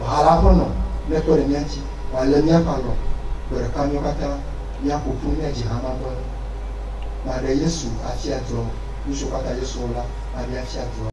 Voilà pour nous, mais pour les miens, le mien parlons. Le camion kata, il y a pour nous dire à ma bonne. Ma de Yesu, à Fiato, nous sommes à Yesu là, à bien Fiato.